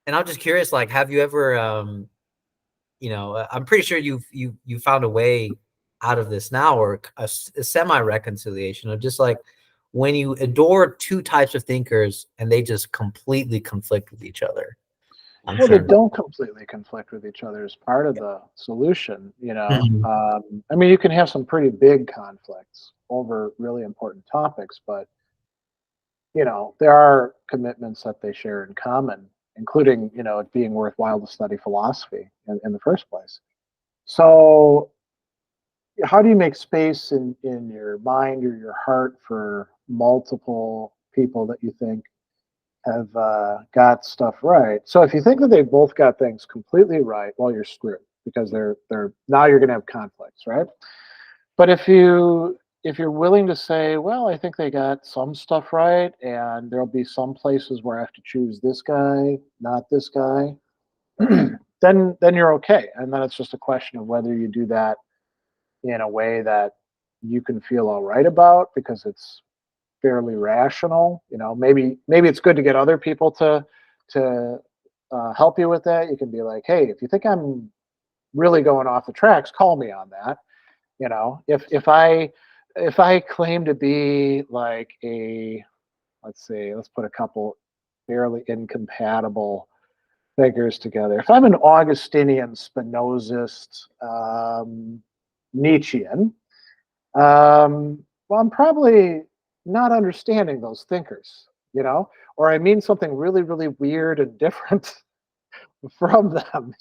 Speaker 1: And I'm just curious, like, have you ever, I'm pretty sure you found a way out of this now, or a semi reconciliation of just like when you adore two types of thinkers and they just completely conflict with each other. I'm
Speaker 2: Well, they
Speaker 1: sure.
Speaker 2: don't completely conflict with each other as part of the solution, you know.
Speaker 1: Mhm.
Speaker 2: I mean, you can have some pretty big conflicts over really important topics, but there are commitments that they share in common, including, it being worthwhile to study philosophy in the first place. So, how do you make space in your mind or your heart for multiple people that you think have got stuff right? So, if you think that they both got things completely right, well, you're screwed because they're now you're going to have conflicts, right? But if you're willing to say, well, I think they got some stuff right, and there'll be some places where I have to choose this guy, not this guy, then you're okay. And then it's just a question of whether you do that in a way that you can feel all right about because it's fairly rational. Maybe it's good to get other people to help you with that. You can be like, hey, if you think I'm really going off the tracks, call me on that. If I claim to be like let's put a couple fairly incompatible thinkers together. If I'm an Augustinian Spinozist, Nietzschean, well, I'm probably not understanding those thinkers, or I mean something really, really weird and different from them,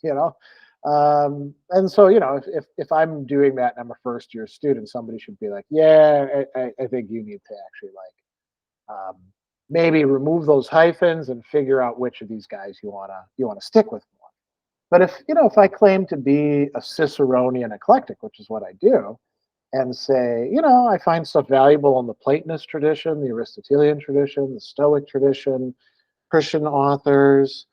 Speaker 2: and so, if I'm doing that and I'm a first year student, somebody should be like, yeah, I think you need to actually maybe remove those hyphens and figure out which of these guys you wanna stick with more. But if I claim to be a Ciceronian eclectic, which is what I do, and say, I find stuff valuable in the Platonist tradition, the Aristotelian tradition, the Stoic tradition, Christian authors,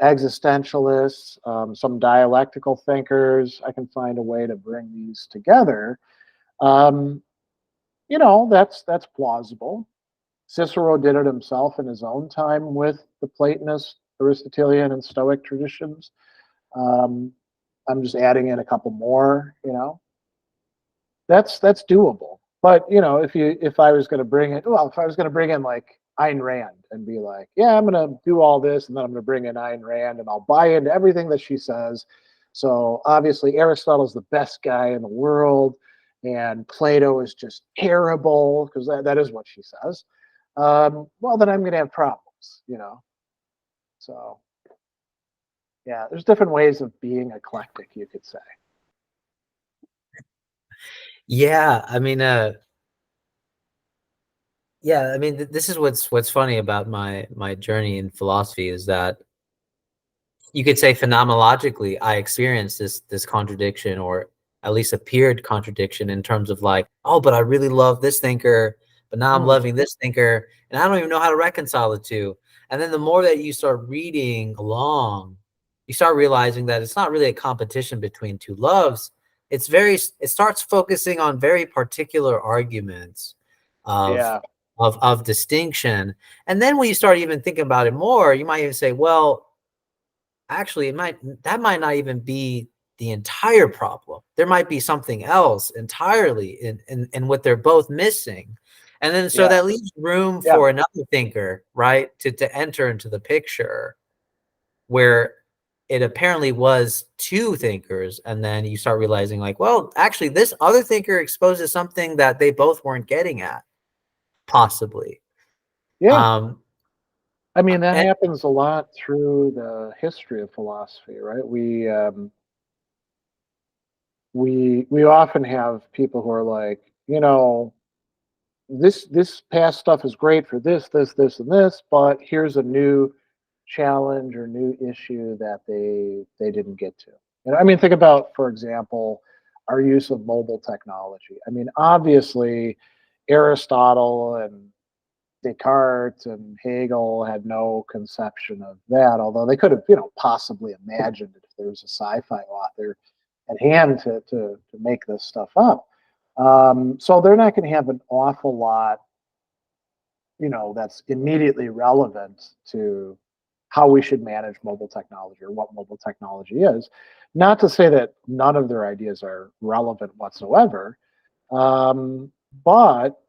Speaker 2: existentialists, some dialectical thinkers. I can find a way to bring these together. Um, that's plausible. Cicero did it himself in his own time with the Platonist, Aristotelian, and Stoic traditions. Um, I'm just adding in a couple more. That's doable. But if I was going to bring it, well, if I was going to bring in like Ayn Rand and be like, yeah, I'm going to do all this, and then I'm going to bring in Ayn Rand, and I'll buy into everything that she says. So obviously, Aristotle's the best guy in the world, and Plato is just terrible because that is what she says. Well, then I'm going to have problems. So yeah, there's different ways of being eclectic, you could say.
Speaker 1: Yeah, I mean, yeah, I mean, this is what's funny about my journey in philosophy is that you could say phenomenologically, I experienced this contradiction, or at least appeared contradiction in terms of like, oh, but I really love this thinker, but now I'm
Speaker 2: Hmm.
Speaker 1: loving this thinker, and I don't even know how to reconcile the two. And then the more that you start reading along, you start realizing that it's not really a competition between two loves. It starts focusing on very particular arguments of
Speaker 2: Yeah.
Speaker 1: of distinction. And then when you start even thinking about it more, you might even say, well, actually that might not even be the entire problem. There might be something else entirely in what they're both missing. And then so
Speaker 2: Yeah.
Speaker 1: that leaves room
Speaker 2: Yeah.
Speaker 1: for another thinker, right, to enter into the picture where it apparently was two thinkers. And then you start realizing, like, well, actually this other thinker exposes something that they both weren't getting at, possibly.
Speaker 2: Yeah.
Speaker 1: um
Speaker 2: I mean, that
Speaker 1: and
Speaker 2: happens a lot through the history of philosophy, right? We often have people who are like, this past stuff is great for this, and this, but here's a new challenge or new issue that they didn't get to. And I mean, think about, for example, our use of mobile technology. I mean, obviously, Aristotle and Descartes and Hegel had no conception of that, although they could have, possibly imagined it if there was a sci-fi author at hand to make this stuff up. So they're not going to have an awful lot, that's immediately relevant to how we should manage mobile technology or what mobile technology is. Not to say that none of their ideas are relevant whatsoever, um, but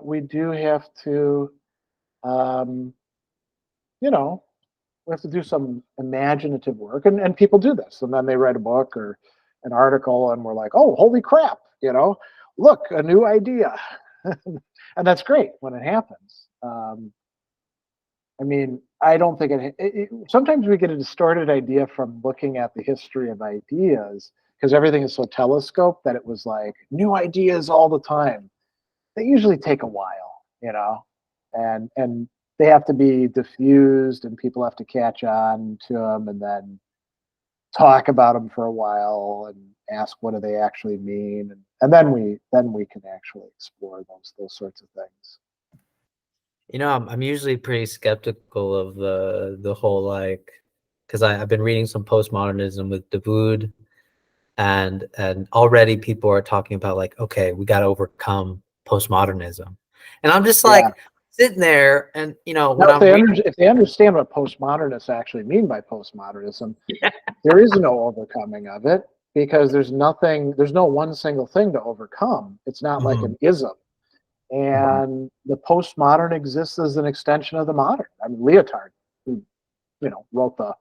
Speaker 2: we do have to, um, you know, we have to do some imaginative work, and people do this, and then they write a book or an article, and we're like, oh, holy crap, look, a new idea, and that's great when it happens. I mean, I don't think sometimes we get a distorted idea from looking at the history of ideas because everything is so telescoped that it was like new ideas all the time. They usually take a while, and they have to be diffused and people have to catch on to them and then talk about them for a while and ask what do they actually mean, and then we can actually explore those sorts of things.
Speaker 1: I'm usually pretty skeptical of the whole, like, because I've been reading some postmodernism with Davoud, and already people are talking about, like, okay, we got to overcome postmodernism, and I'm just
Speaker 2: Yeah.
Speaker 1: like sitting there, and
Speaker 2: Now,
Speaker 1: when
Speaker 2: if
Speaker 1: I'm
Speaker 2: they
Speaker 1: reading,
Speaker 2: if they understand what postmodernists actually mean by postmodernism, there is no overcoming of it because there's no one single thing to overcome. It's not like
Speaker 1: Mhm,
Speaker 2: an ism.
Speaker 1: mhm.
Speaker 2: And the postmodern exists as an extension of the modern. I mean, Lyotard, who wrote the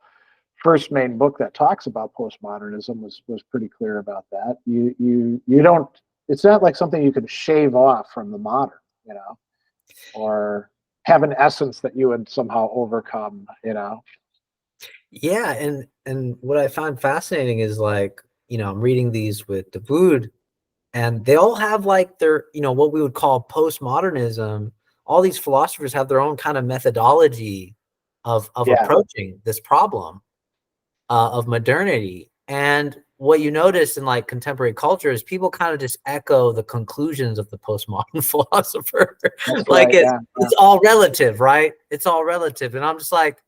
Speaker 2: first main book that talks about postmodernism, was pretty clear about that. You don't. It's not like something you could shave off from the modern, or have an essence that you would somehow overcome.
Speaker 1: Yeah, and what I find fascinating is, like, I'm reading these with Davoud, and they all have, like, their, what we would call postmodernism. All these philosophers have their own kind of methodology of
Speaker 2: Yeah,
Speaker 1: approaching this problem of modernity. And what you notice in, like, contemporary culture is people kind of just echo the conclusions of the postmodern philosopher.
Speaker 2: that's
Speaker 1: Like,
Speaker 2: right. Yeah, yeah.
Speaker 1: it's all relative, right? It's all relative, and I'm just like,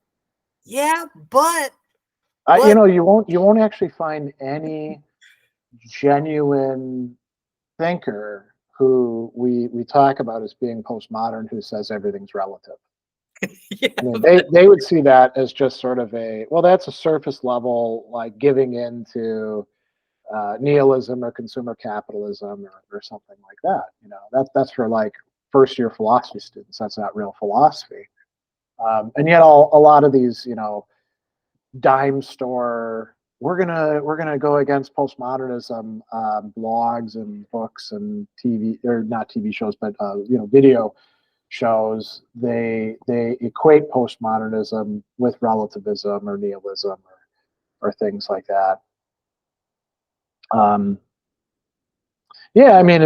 Speaker 1: yeah, but
Speaker 2: You won't actually find any genuine thinker who we talk about as being postmodern who says everything's relative.
Speaker 1: yeah,
Speaker 2: I mean, they would see that as just sort of that's a surface level, like giving in to nihilism or consumer capitalism or something like that. That's for like first year philosophy students. That's not real philosophy. And yet, a lot of these, dime store, we're gonna go against postmodernism blogs and books and TV, or not TV shows, but video shows. They equate postmodernism with relativism or nihilism or things like that. Um, yeah, I mean,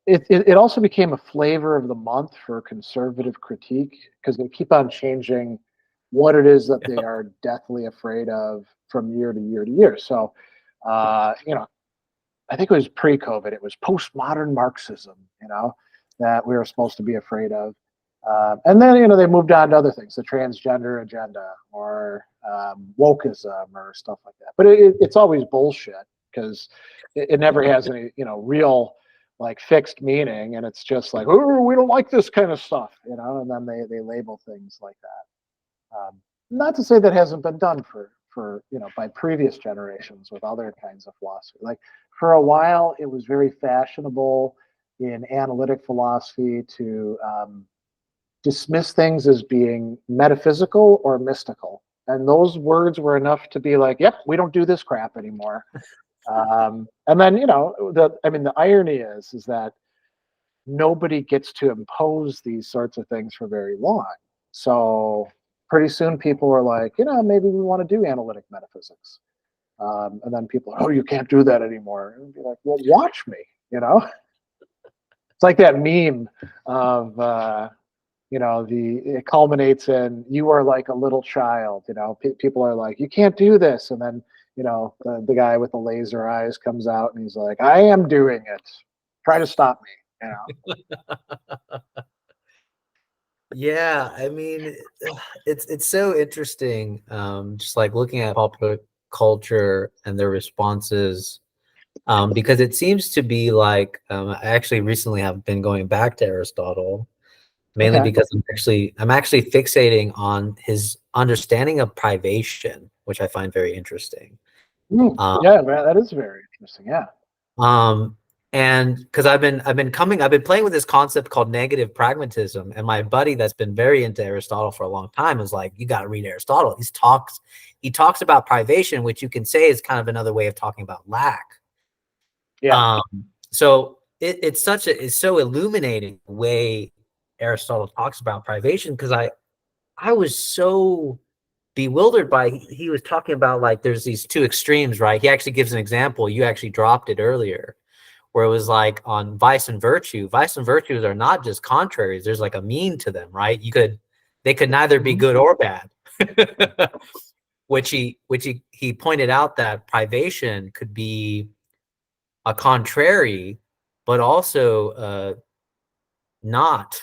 Speaker 2: it also became a flavor of the month for conservative critique because they keep on changing what it is that they are deathly afraid of from year to year to year. So, I think it was pre-COVID. It was postmodern Marxism, that we were supposed to be afraid of. And then, you know, they moved on to other things, the transgender agenda or wokeism or stuff like that. But it's always bullshit because it never has any, you know, real like fixed meaning. And it's just like, oh, we don't like this kind of stuff, you know, and then they label things like that. Not to say that hasn't been done for, you know, by previous generations with other kinds of philosophy. Like for a while, it was very fashionable in analytic philosophy to dismiss things as being metaphysical or mystical. And those words were enough to be like, yep, we don't do this crap anymore. And then, you know, the irony is that nobody gets to impose these sorts of things for very long. So pretty soon people are like, you know, maybe we want to do analytic metaphysics. And then people, oh, you can't do that anymore. And be like, well, watch me, you know? It's like that meme of, you know, it culminates in you are like a little child, you know, people are like, you can't do this. And then, you know, the guy with the laser eyes comes out and he's like, I am doing it. Try to stop me, you know?
Speaker 1: Yeah, I mean, it's so interesting, just like looking at popular culture and their responses, because it seems to be like I actually recently have been going back to Aristotle, mainly
Speaker 2: Okay.
Speaker 1: because I'm actually fixating on his understanding of privation, which I find very interesting. Um,
Speaker 2: Yeah, man, that is very interesting. Yeah.
Speaker 1: Um, and because I've been playing with this concept called negative pragmatism, and my buddy that's been very into Aristotle for a long time is like, you got to read Aristotle. He talks about privation, which you can say is kind of another way of talking about lack.
Speaker 2: Yeah.
Speaker 1: Um, so it's so illuminating the way Aristotle talks about privation, because I was so bewildered by he was talking about like there's these two extremes, right? He actually gives an example. You actually dropped it earlier, where it was like on vice and virtue. Vice and virtues are not just contraries. There's like a mean to them, right? They could neither be good or bad. Which he pointed out that privation could be a contrary, but also not.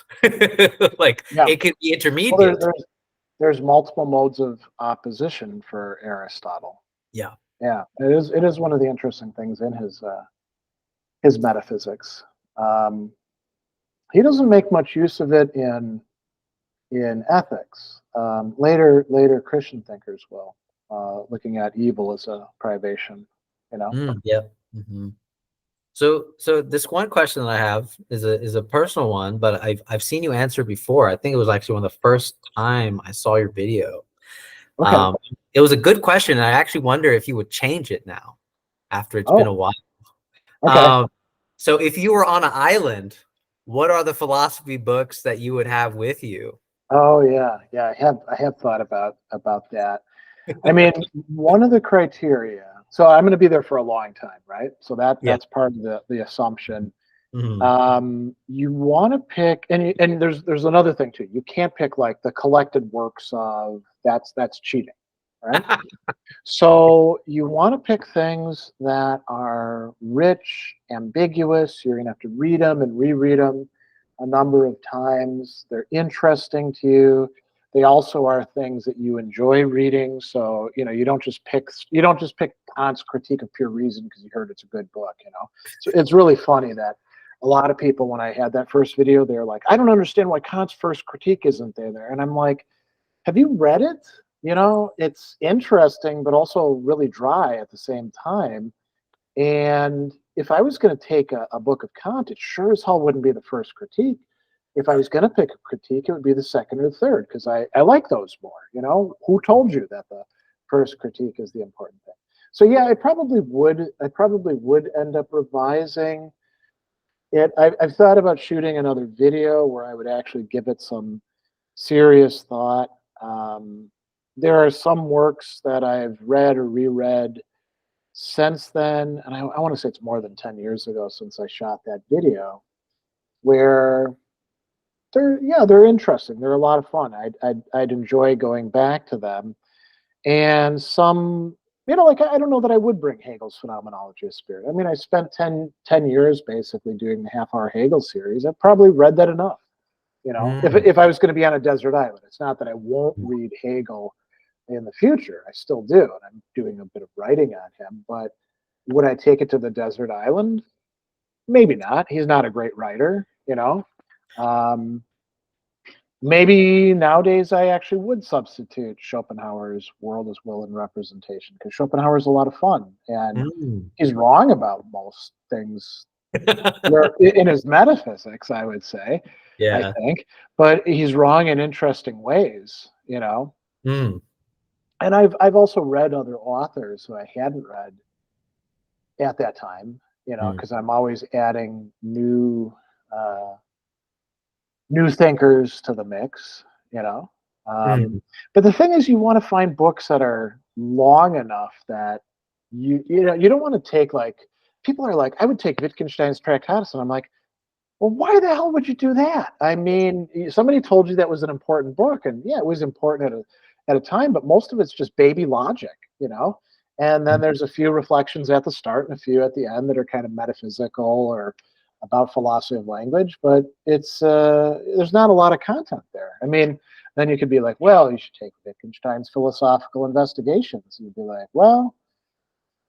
Speaker 1: Like
Speaker 2: Yeah.
Speaker 1: it could be
Speaker 2: Well,
Speaker 1: intermediate.
Speaker 2: there's multiple modes of opposition for Aristotle.
Speaker 1: Yeah.
Speaker 2: Yeah, it is one of the interesting things in his metaphysics. Um, he doesn't make much use of it in ethics. Later Christian thinkers will, looking at evil as a privation. You know.
Speaker 1: Yeah. Mhm. So this one question that I have is a personal one, but I've seen you answer before. I think it was actually one of the first time I saw your video.
Speaker 2: Okay.
Speaker 1: It was a good question, and I actually wonder if you would change it now after it's been a
Speaker 2: Oh.
Speaker 1: while.
Speaker 2: Okay.
Speaker 1: Um, so if you were on an island, what are the philosophy books that you would have with you?
Speaker 2: Oh yeah, yeah. I have thought about that. I mean, one of the criteria. So I'm going to be there for a long time, right? So
Speaker 1: Yeah.
Speaker 2: that's part of the assumption.
Speaker 1: Mhm.
Speaker 2: You want to pick, and there's another thing too. You can't pick like the collected works of that's cheating, right? So you want to pick things that are rich, ambiguous. You're going to have to read them and reread them a number of times. They're interesting to you. They also are things that you enjoy reading. So, you know, you don't just pick Kant's Critique of Pure Reason because you heard it's a good book, you know. So it's really funny that a lot of people, when I had that first video, they're like, I don't understand why Kant's first critique isn't there. And I'm like, have you read it? You know, it's interesting, but also really dry at the same time. And if I was going to take a book of Kant, it sure as hell wouldn't be the first critique. If I was going to pick a critique, it would be the second or third because I like those more. You know, who told you that the first critique is the important thing? So yeah, I probably would end up revising it. I've thought about shooting another video where I would actually give it some serious thought. Um, there are some works that I've read or reread since then, and I want to say it's more than 10 years ago since I shot that video, where they're interesting. They're a lot of fun. I'd enjoy going back to them. And some, you know, like I don't know that I would bring Hegel's Phenomenology of Spirit. I mean, I spent 10 years basically doing the half-hour Hegel series. I've probably read that enough. You know,
Speaker 1: Mm.
Speaker 2: if I was going to be on a desert island, it's not that I won't read Hegel in the future. I still do, and I'm doing a bit of writing on him. But would I take it to the desert island? Maybe not. He's not a great writer, you know. Um, Maybe nowadays I actually would substitute Schopenhauer's World as Will and Representation, because Schopenhauer's a lot of fun, and
Speaker 1: Mm.
Speaker 2: he's wrong about most things where in his metaphysics, I would say, I
Speaker 1: Yeah.
Speaker 2: think, but he's wrong in interesting ways, you know.
Speaker 1: Mm.
Speaker 2: And I've also read other authors who I hadn't read at that time, you know,
Speaker 1: Mm.
Speaker 2: because I'm always adding uh, new thinkers to the mix, you know.
Speaker 1: Mm.
Speaker 2: But the thing is, you want to find books that are long enough that you know you don't want to take, like, people are like, I would take Wittgenstein's Tractatus, and I'm like, well, why the hell would you do that? I mean, somebody told you that was an important book, and yeah, it was important at a time, but most of it's just baby logic, you know. And then
Speaker 1: Mm.
Speaker 2: there's a few reflections at the start and a few at the end that are kind of metaphysical or about philosophy of language, but it's there's not a lot of content there. I mean, then you could be like, well, you should take Wittgenstein's Philosophical Investigations. You'd be like, well,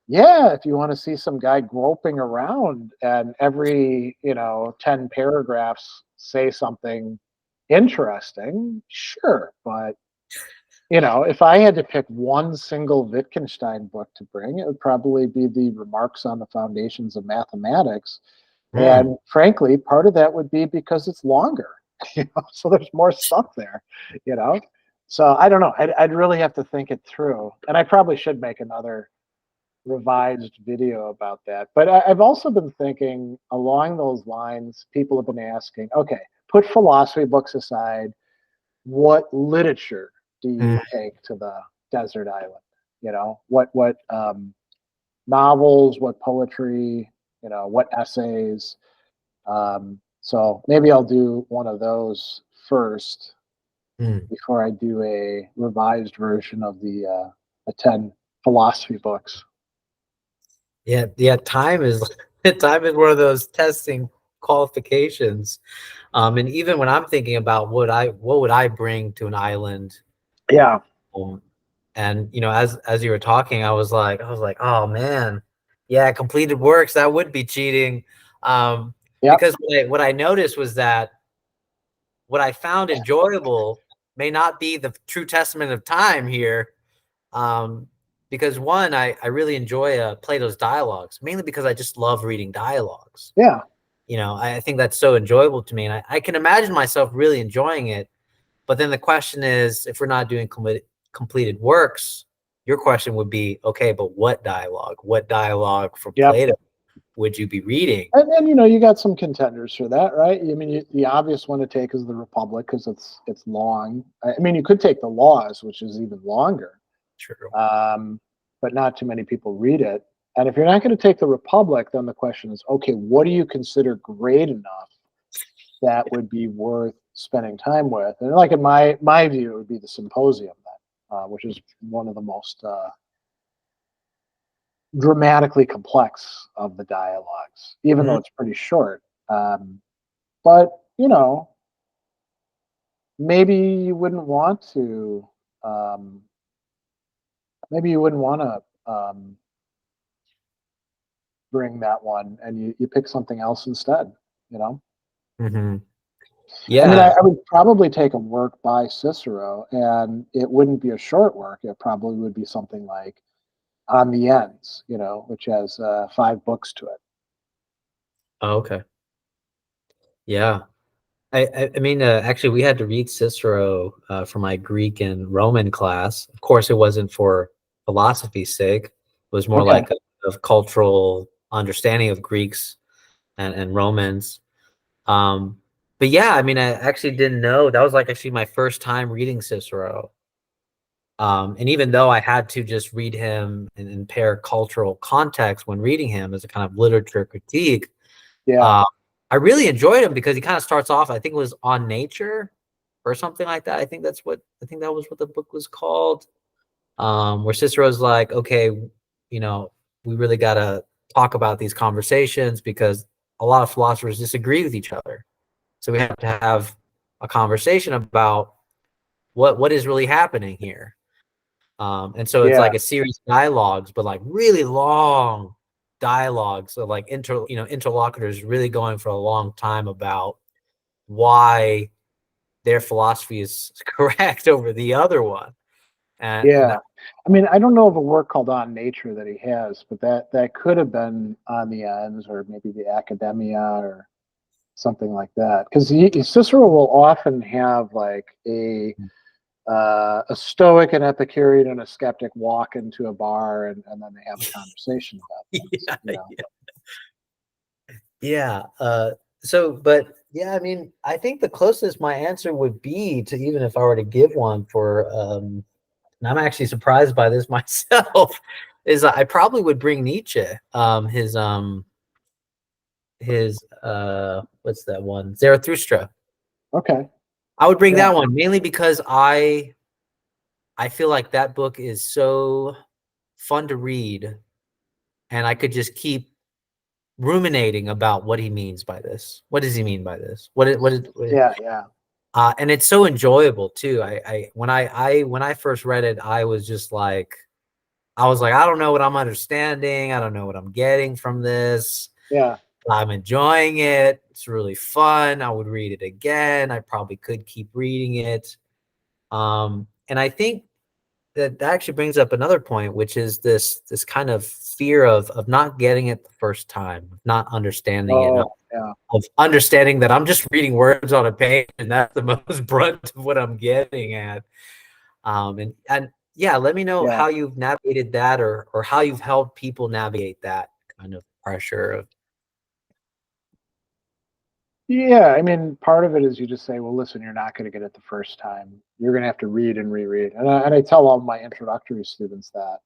Speaker 2: yeah, if you want to see some guy groping around and every, 10 paragraphs say something interesting, sure. But, if I had to pick one single Wittgenstein book to bring, it would probably be the Remarks on the Foundations of Mathematics.
Speaker 1: Mm.
Speaker 2: And frankly, part of that would be because it's longer, so there's more stuff there, you know? So I don't know. I'd really have to think it through. And I probably should make another revised video about that. But I've also been thinking along those lines. People have been asking, okay, put philosophy books aside. What literature do
Speaker 1: Mm.
Speaker 2: you take to the desert island? What novels, what poetry, what essays. So maybe I'll do one of those first
Speaker 1: Mm.
Speaker 2: before I do a revised version of the 10 philosophy books.
Speaker 1: Yeah, yeah. Time is time is one of those testing qualifications. And even when I'm thinking about what would I bring to an island,
Speaker 2: Yeah.
Speaker 1: um, and as you were talking, I was like, oh man, yeah, completed works, that would be cheating.
Speaker 2: Yep.
Speaker 1: Because what I noticed was that what I found enjoyable may not be the true testament of time here. Um, because one, I really enjoy Plato's dialogues, mainly because I just love reading dialogues.
Speaker 2: Yeah.
Speaker 1: I think that's so enjoyable to me, and I can imagine myself really enjoying it. But then the question is, if we're not doing completed works, your question would be, okay, but what dialogue? What dialogue from
Speaker 2: Yep.
Speaker 1: Plato would you be reading?
Speaker 2: And you got some contenders for that, right? I mean, the obvious one to take is the Republic because it's long. I mean, you could take the Laws, which is even longer,
Speaker 1: True.
Speaker 2: but not too many people read it. And if you're not going to take the Republic, then the question is, okay, what do you consider great enough that would be worth spending time with? And like in my view, it would be the Symposium, then, which is one of the most dramatically complex of the dialogues, even though
Speaker 1: Mhm.
Speaker 2: it's pretty short. But maybe you wouldn't want to. Um, maybe you wouldn't want to bring that one, and you pick something else instead. You know.
Speaker 1: Mhm.
Speaker 2: I mean, I,
Speaker 1: Yeah.
Speaker 2: I would probably take a work by Cicero, and it wouldn't be a short work. It probably would be something like On the Ends, which has 5 books to it.
Speaker 1: Oh, okay. Yeah. I mean, actually, we had to read Cicero for my Greek and Roman class. Of course, it wasn't for philosophy's sake. It was more
Speaker 2: Okay.
Speaker 1: like a cultural understanding of Greeks and Romans. Um, but yeah, I mean, I actually didn't know that was like actually my first time reading Cicero. And even though I had to just read him and pair cultural context when reading him as a kind of literature critique,
Speaker 2: Yeah.
Speaker 1: uh, I really enjoyed him because he kind of starts off, I think it was On Nature or something like that. I think that was what the book was called. Where Cicero's like, okay, you know, we really gotta talk about these conversations because a lot of philosophers disagree with each other. So we have to have a conversation about what is really happening here. And so it's
Speaker 2: Yeah.
Speaker 1: like a series of dialogues, but like really long dialogues. So like interlocutors really going for a long time about why their philosophy is correct over the other one. And
Speaker 2: Yeah. I mean, I don't know of a work called On Nature that he has, but that could have been On the Ends or maybe the Academia or something like that. Because Cicero will often have like a Stoic, an Epicurean, and a skeptic walk into a bar, and then they have a conversation about things.
Speaker 1: yeah,
Speaker 2: You know.
Speaker 1: yeah. So, but yeah, I mean, I think the closest my answer would be to, even if I were to give one for, and I'm actually surprised by this myself, is I probably would bring Nietzsche. His what's that one? Zarathustra.
Speaker 2: Okay.
Speaker 1: I would bring
Speaker 2: Yeah.
Speaker 1: that one mainly because I feel like that book is so fun to read, and I could just keep ruminating about what he means by this. What does he mean by this?
Speaker 2: Yeah. Yeah.
Speaker 1: And it's so enjoyable too. When I first read it, I was like, I don't know what I'm understanding. I don't know what I'm getting from this.
Speaker 2: Yeah.
Speaker 1: I'm enjoying it. It's really fun. I would read it again. I probably could keep reading it. And I think that actually brings up another point, which is this kind of fear of not getting it the first time, of not understanding it,
Speaker 2: Oh. Yeah.
Speaker 1: of understanding that I'm just reading words on a page, and that's the most brunt of what I'm getting at. And yeah, let me know
Speaker 2: Yeah.
Speaker 1: how you've navigated that, or how you've helped people navigate that kind of pressure of.
Speaker 2: Yeah, I mean, part of it is you just say, well, listen, you're not going to get it the first time. You're going to have to read and reread. And I tell all my introductory students that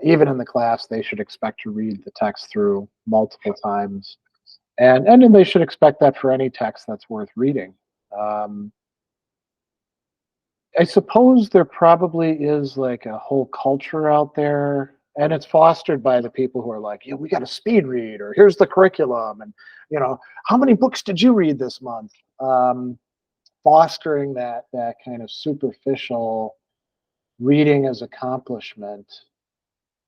Speaker 2: even in the class, they should expect to read the text through multiple times. And then they should expect that for any text that's worth reading. Um, I suppose there probably is like a whole culture out there, and it's fostered by the people who are like, yeah, we got to speed read, or here's the curriculum, and how many books did you read this month? Fostering that kind of superficial reading as accomplishment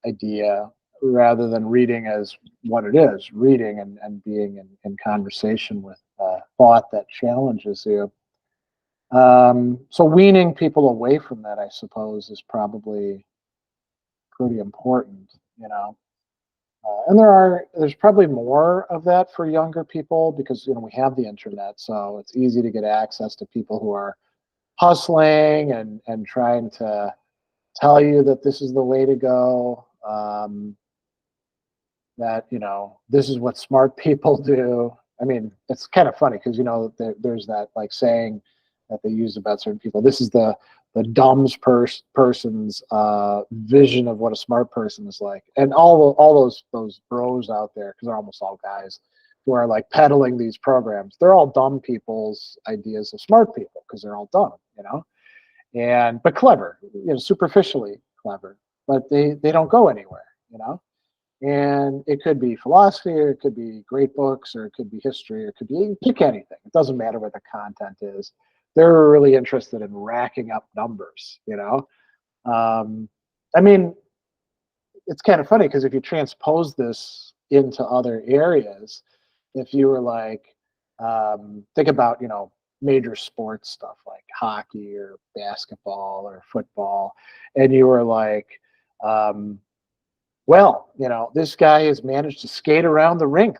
Speaker 2: idea rather than reading as what it is, reading and being in conversation with thought that challenges you. So weaning people away from that, I suppose, is probably pretty important, you know. And there's probably more of that for younger people because we have the internet, so it's easy to get access to people who are hustling and trying to tell you that this is the way to go. That this is what smart people do. I mean, it's kind of funny because there's that like saying that they use about certain people. This is the person's vision of what a smart person is like, and all those bros out there, because they're almost all guys who are like peddling these programs. They're all dumb people's ideas of smart people because they're all dumb, but clever, superficially clever, but they don't go anywhere, and it could be philosophy, or it could be great books, or it could be history, or it could be, pick anything. It doesn't matter what the content is. They're really interested in racking up numbers. I mean, it's kind of funny because if you transpose this into other areas, if you were like, think about, major sports stuff like hockey or basketball or football, and you were like, um, well, this guy has managed to skate around the rink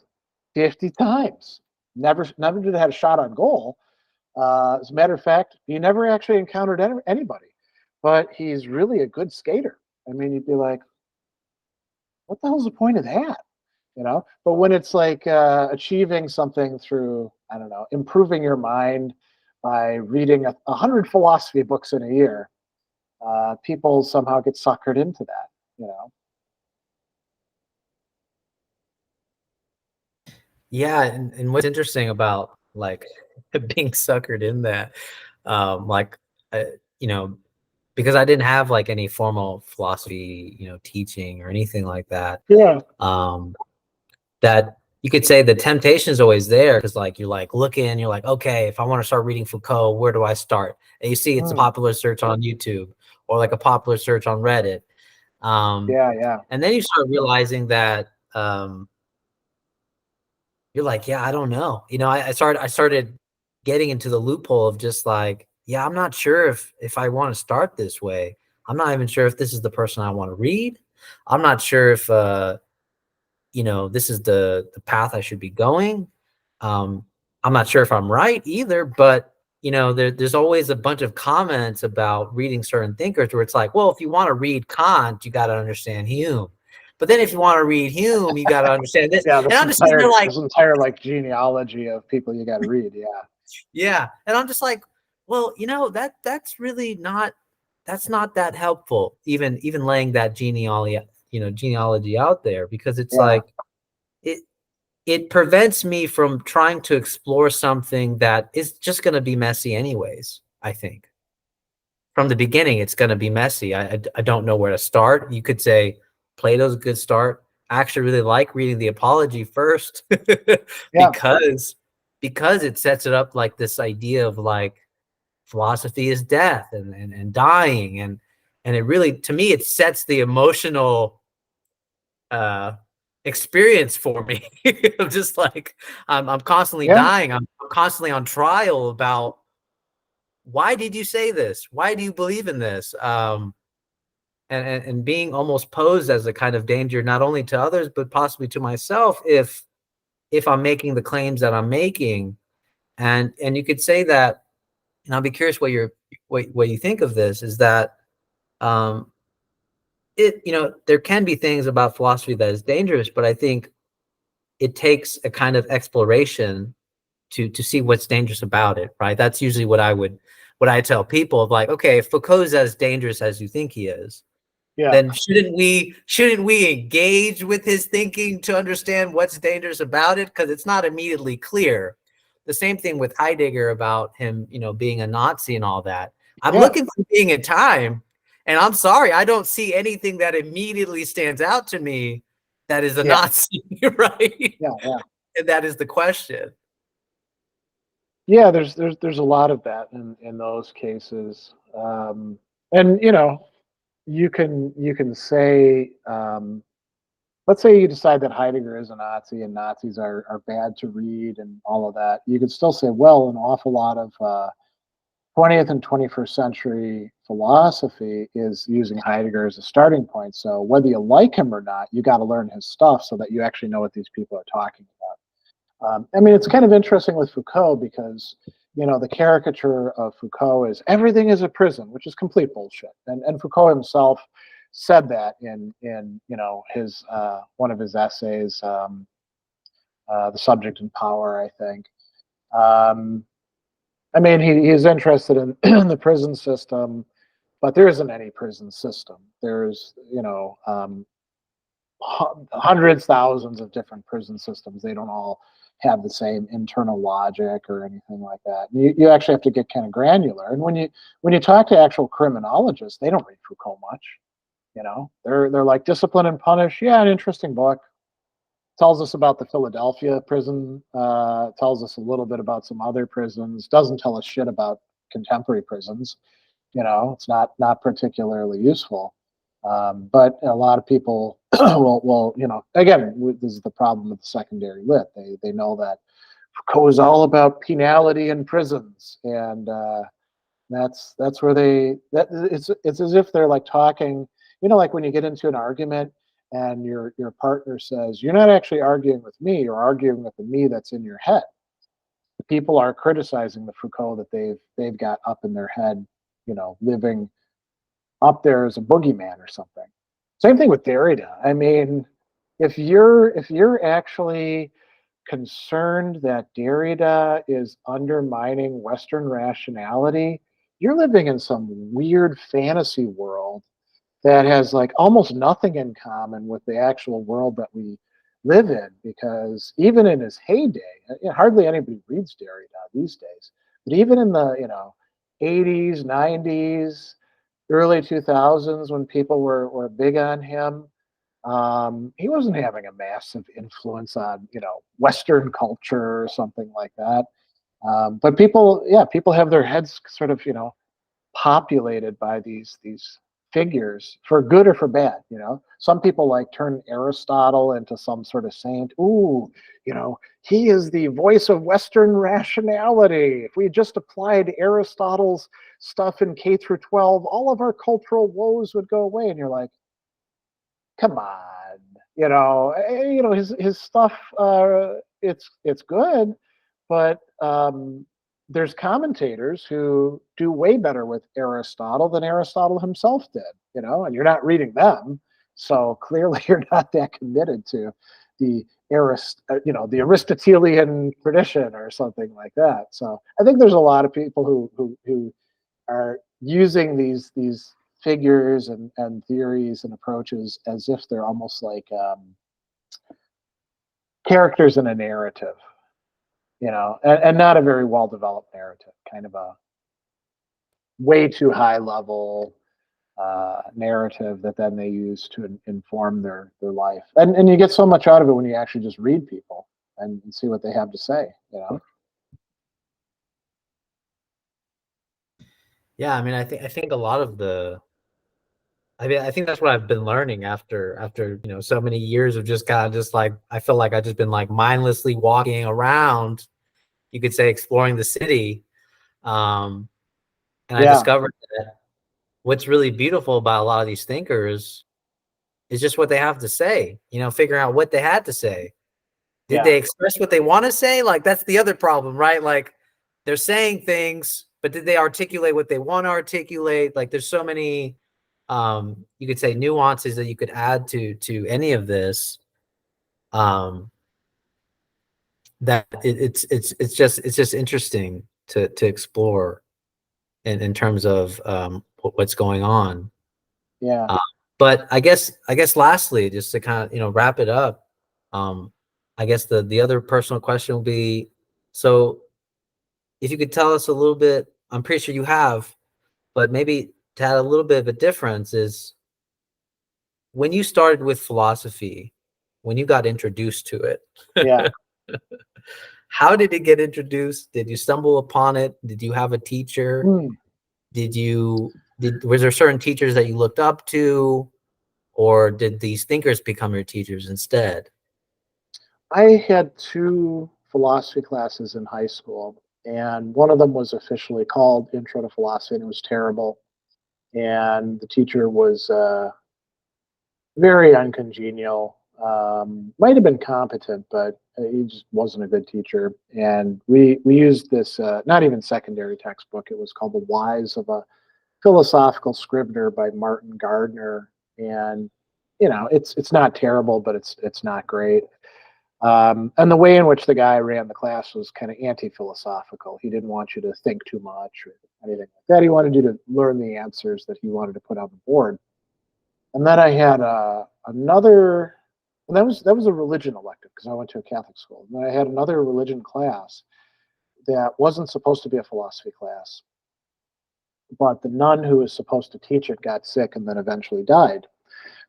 Speaker 2: 50 times. Never did have a shot on goal. As a matter of fact, he never actually encountered anybody, but he's really a good skater. I mean, you'd be like, what the hell's the point of that? But when it's like achieving something through, I don't know, improving your mind by reading 100 philosophy books in a year, people somehow get suckered into that.
Speaker 1: Yeah, and what's interesting about like being suckered in that, like, uh, you know, because I didn't have like any formal philosophy, teaching or anything like that.
Speaker 2: Yeah.
Speaker 1: Um, that you could say the temptation is always there because like you're like looking, you're like, okay, if I want to start reading Foucault, where do I start? And you see it's a
Speaker 2: Mm,
Speaker 1: popular search on YouTube or like a popular search on Reddit.
Speaker 2: yeah, yeah,
Speaker 1: And then you start realizing that you're like, yeah, I don't know. You know, I started getting into the loophole of just like, yeah, I'm not sure if I want to start this way. I'm not even sure if this is the person I want to read. I'm not sure if you know, this is the path I should be going. Um, I'm not sure if I'm right either, but you know, there's always a bunch of comments about reading certain thinkers where it's like, well, if you want to read Kant, you got to understand Hume. But then if you want to read Hume, you got to understand this.
Speaker 2: yeah.
Speaker 1: And I'm just sitting there like,
Speaker 2: This entire like genealogy of people you got to read. Yeah,
Speaker 1: yeah. And I'm just like, well, you know, that's really not that's not that helpful, even laying that genealogy out there because it's
Speaker 2: yeah,
Speaker 1: like it it prevents me from trying to explore something that is just going to be messy anyways. I think from the beginning it's going to be messy. I don't know where to start. You could say Plato's a good start. I actually really like reading the Apology first
Speaker 2: yeah,
Speaker 1: because because it sets it up like this idea of like philosophy is death and dying and it really to me it sets the emotional uh experience for me. I'm just like I'm constantly
Speaker 2: yeah,
Speaker 1: dying. I'm constantly on trial about why did you say this? Why do you believe in this? And being almost posed as a kind of danger not only to others but possibly to myself if I'm making the claims that I'm making. And you could say that, and I'll be curious what you think of this, is that um it you know there can be things about philosophy that is dangerous, but I think it takes a kind of exploration to see what's dangerous about it, right? That's usually what I tell people of like, okay, if Foucault's as dangerous as you think he is,
Speaker 2: yeah,
Speaker 1: then shouldn't we engage with his thinking to understand what's dangerous about it? Because it's not immediately clear. The same thing with Heidegger about him, you know, being a Nazi and all that. I'm
Speaker 2: yeah,
Speaker 1: looking for Being in Time, and I'm sorry, I don't see anything that immediately stands out to me that is a
Speaker 2: yeah,
Speaker 1: Nazi, right?
Speaker 2: yeah, yeah.
Speaker 1: And that is the question.
Speaker 2: Yeah, there's a lot of that in those cases, and you know, you can say, let's say you decide that Heidegger is a Nazi and Nazis are bad to read and all of that. You could still say, well, an awful lot of 20th and 21st century philosophy is using Heidegger as a starting point. So whether you like him or not, you got to learn his stuff so that you actually know what these people are talking about. I mean, it's kind of interesting with Foucault because, you know, the caricature of Foucault is everything is a prison, which is complete bullshit. And Foucault himself said that in you know his one of his essays, The Subject and Power, I think. Um, I mean, he's interested in the prison system, but there isn't any prison system. There's, you know, hundreds, thousands of different prison systems. They don't all have the same internal logic or anything like that. You actually have to get kind of granular. And when you talk to actual criminologists, they don't read Foucault much. You know, they're like Discipline and Punish. Yeah, an interesting book. Tells us about the Philadelphia prison. Tells us a little bit about some other prisons. Doesn't tell us shit about contemporary prisons. You know, it's not particularly useful. But a lot of people will, you know, again, this is the problem with the secondary lit. They know that Foucault is all about penality in prisons, and that's where it's as if they're like talking, you know, like when you get into an argument and your partner says, "You're not actually arguing with me, you're arguing with the me that's in your head." The people are criticizing the Foucault that they've got up in their head, you know, living up there as a boogeyman or something. Same thing with Derrida. I mean, if you're actually concerned that Derrida is undermining Western rationality, you're living in some weird fantasy world that has like almost nothing in common with the actual world that we live in. Because even in his heyday, hardly anybody reads Derrida these days. But even in the, you know, 80s, 90s, early 2000s, when people were big on him, He wasn't having a massive influence on, Western culture or something like that. But people, yeah, people have their heads sort of, populated by these figures for good or for bad. Some people like turn Aristotle into some sort of saint. Ooh, he is the voice of Western rationality. If we just applied Aristotle's stuff in K through 12, all of our cultural woes would go away. And you're like, come on, his stuff. It's good, but there's commentators who do way better with Aristotle than Aristotle himself did. And you're not reading them, so clearly you're not that committed to the the Aristotelian tradition or something like that. So I think there's a lot of people who are using these figures and theories and approaches as if they're almost like characters in a narrative, and not a very well developed narrative, kind of a way too high level narrative that then they use to inform their life. And you get so much out of it when you actually just read people and see what they have to say.
Speaker 1: Yeah, I mean, I think a lot of I think that's what I've been learning after so many years of just kind of just like I feel like I've just been like mindlessly walking around, you could say exploring the city. Um, and I
Speaker 2: Yeah,
Speaker 1: discovered that what's really beautiful about a lot of these thinkers is just what they have to say, figuring out what they had to say. Did
Speaker 2: yeah,
Speaker 1: they express what they want to say? Like that's the other problem, right? Like they're saying things, but did they articulate what they want to articulate? Like there's so many you could say nuances that you could add to any of this. Um that it's just interesting to explore in terms of what's going on.
Speaker 2: yeah,
Speaker 1: Uh, but I guess lastly, just to kind of wrap it up, um, I guess the other personal question will be, so if you could tell us a little bit, I'm pretty sure you have, but maybe to add a little bit of a difference is when you started with philosophy, when you got introduced to
Speaker 2: yeah.
Speaker 1: it, how did it get introduced? Did you stumble upon it? Did you have a teacher?
Speaker 2: Hmm.
Speaker 1: Was there certain teachers that you looked up to, or did these thinkers become your teachers instead?
Speaker 2: I had two philosophy classes in high school, and one of them was officially called Intro to Philosophy, and it was terrible. And the teacher was very uncongenial. Might have been competent, but he just wasn't a good teacher. And we used this not even secondary textbook. It was called The Whys of a Philosophical Scrivener by Martin Gardner. And it's not terrible, but it's not great. And the way in which the guy ran the class was kind of anti-philosophical. He didn't want you to think too much or anything like that. He wanted you to learn the answers that he wanted to put on the board. And then I had another, and that was a religion elective because I went to a Catholic school. And then I had another religion class that wasn't supposed to be a philosophy class, but the nun who was supposed to teach it got sick and then eventually died.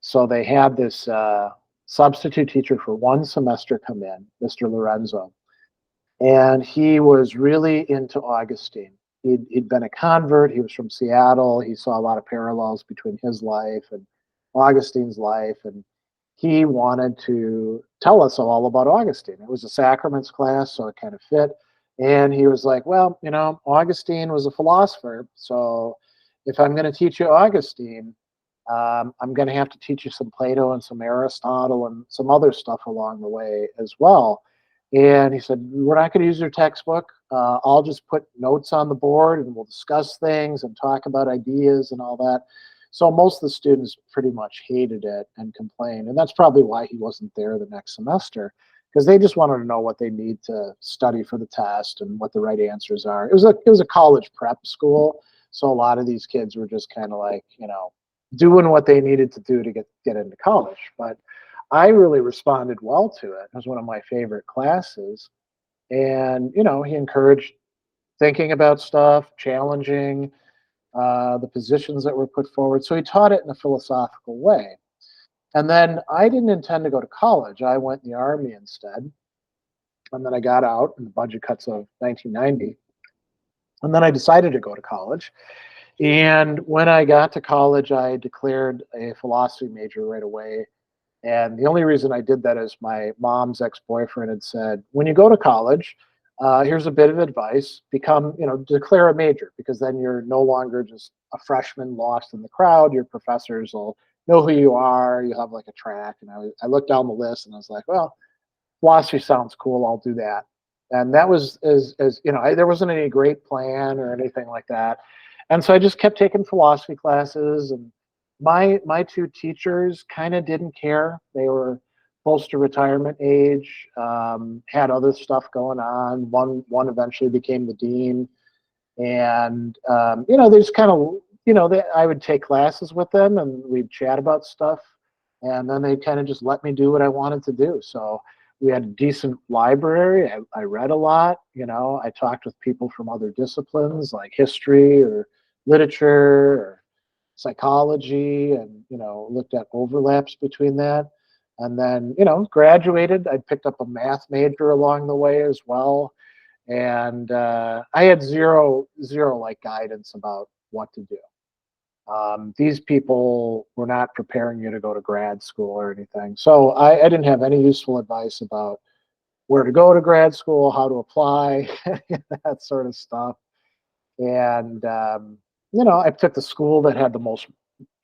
Speaker 2: So they had this substitute teacher for one semester come in, Mr. Lorenzo, and he was really into Augustine. He'd been a convert. He was from Seattle. He saw a lot of parallels between his life and Augustine's life, and he wanted to tell us all about Augustine. It was a sacraments class, so it kind of fit. And he was like, well, Augustine was a philosopher, so if I'm going to teach you Augustine, I'm going to have to teach you some Plato and some Aristotle and some other stuff along the way as well. And he said, we're not going to use your textbook. I'll just put notes on the board and we'll discuss things and talk about ideas and all that. So most of the students pretty much hated it and complained. And that's probably why he wasn't there the next semester, because they just wanted to know what they need to study for the test and what the right answers are. It was a college prep school. So a lot of these kids were just kind of like, doing what they needed to do to get into college. But I really responded well to it. It was one of my favorite classes. And, he encouraged thinking about stuff, challenging the positions that were put forward. So he taught it in a philosophical way. And then I didn't intend to go to college. I went in the Army instead. And then I got out in the budget cuts of 1990. And then I decided to go to college. And when I got to college, I declared a philosophy major right away. And the only reason I did that is my mom's ex-boyfriend had said, when you go to college, here's a bit of advice: declare a major, because then you're no longer just a freshman lost in the crowd. Your professors will know who you are. You have like a track. And I looked down the list and I was like, well, philosophy sounds cool. I'll do that. And that was as there wasn't any great plan or anything like that. And so I just kept taking philosophy classes, and my two teachers kind of didn't care. They were close to retirement age, had other stuff going on. One eventually became the dean, and they just kind of I would take classes with them and we'd chat about stuff, and then they kind of just let me do what I wanted to do. So we had a decent library. I read a lot. I talked with people from other disciplines like history or literature or psychology, and looked at overlaps between that. And then graduated. I picked up a math major along the way as well, and I had zero like guidance about what to do. These people were not preparing you to go to grad school or anything, so I didn't have any useful advice about where to go to grad school, how to apply, that sort of stuff. And I took the school that had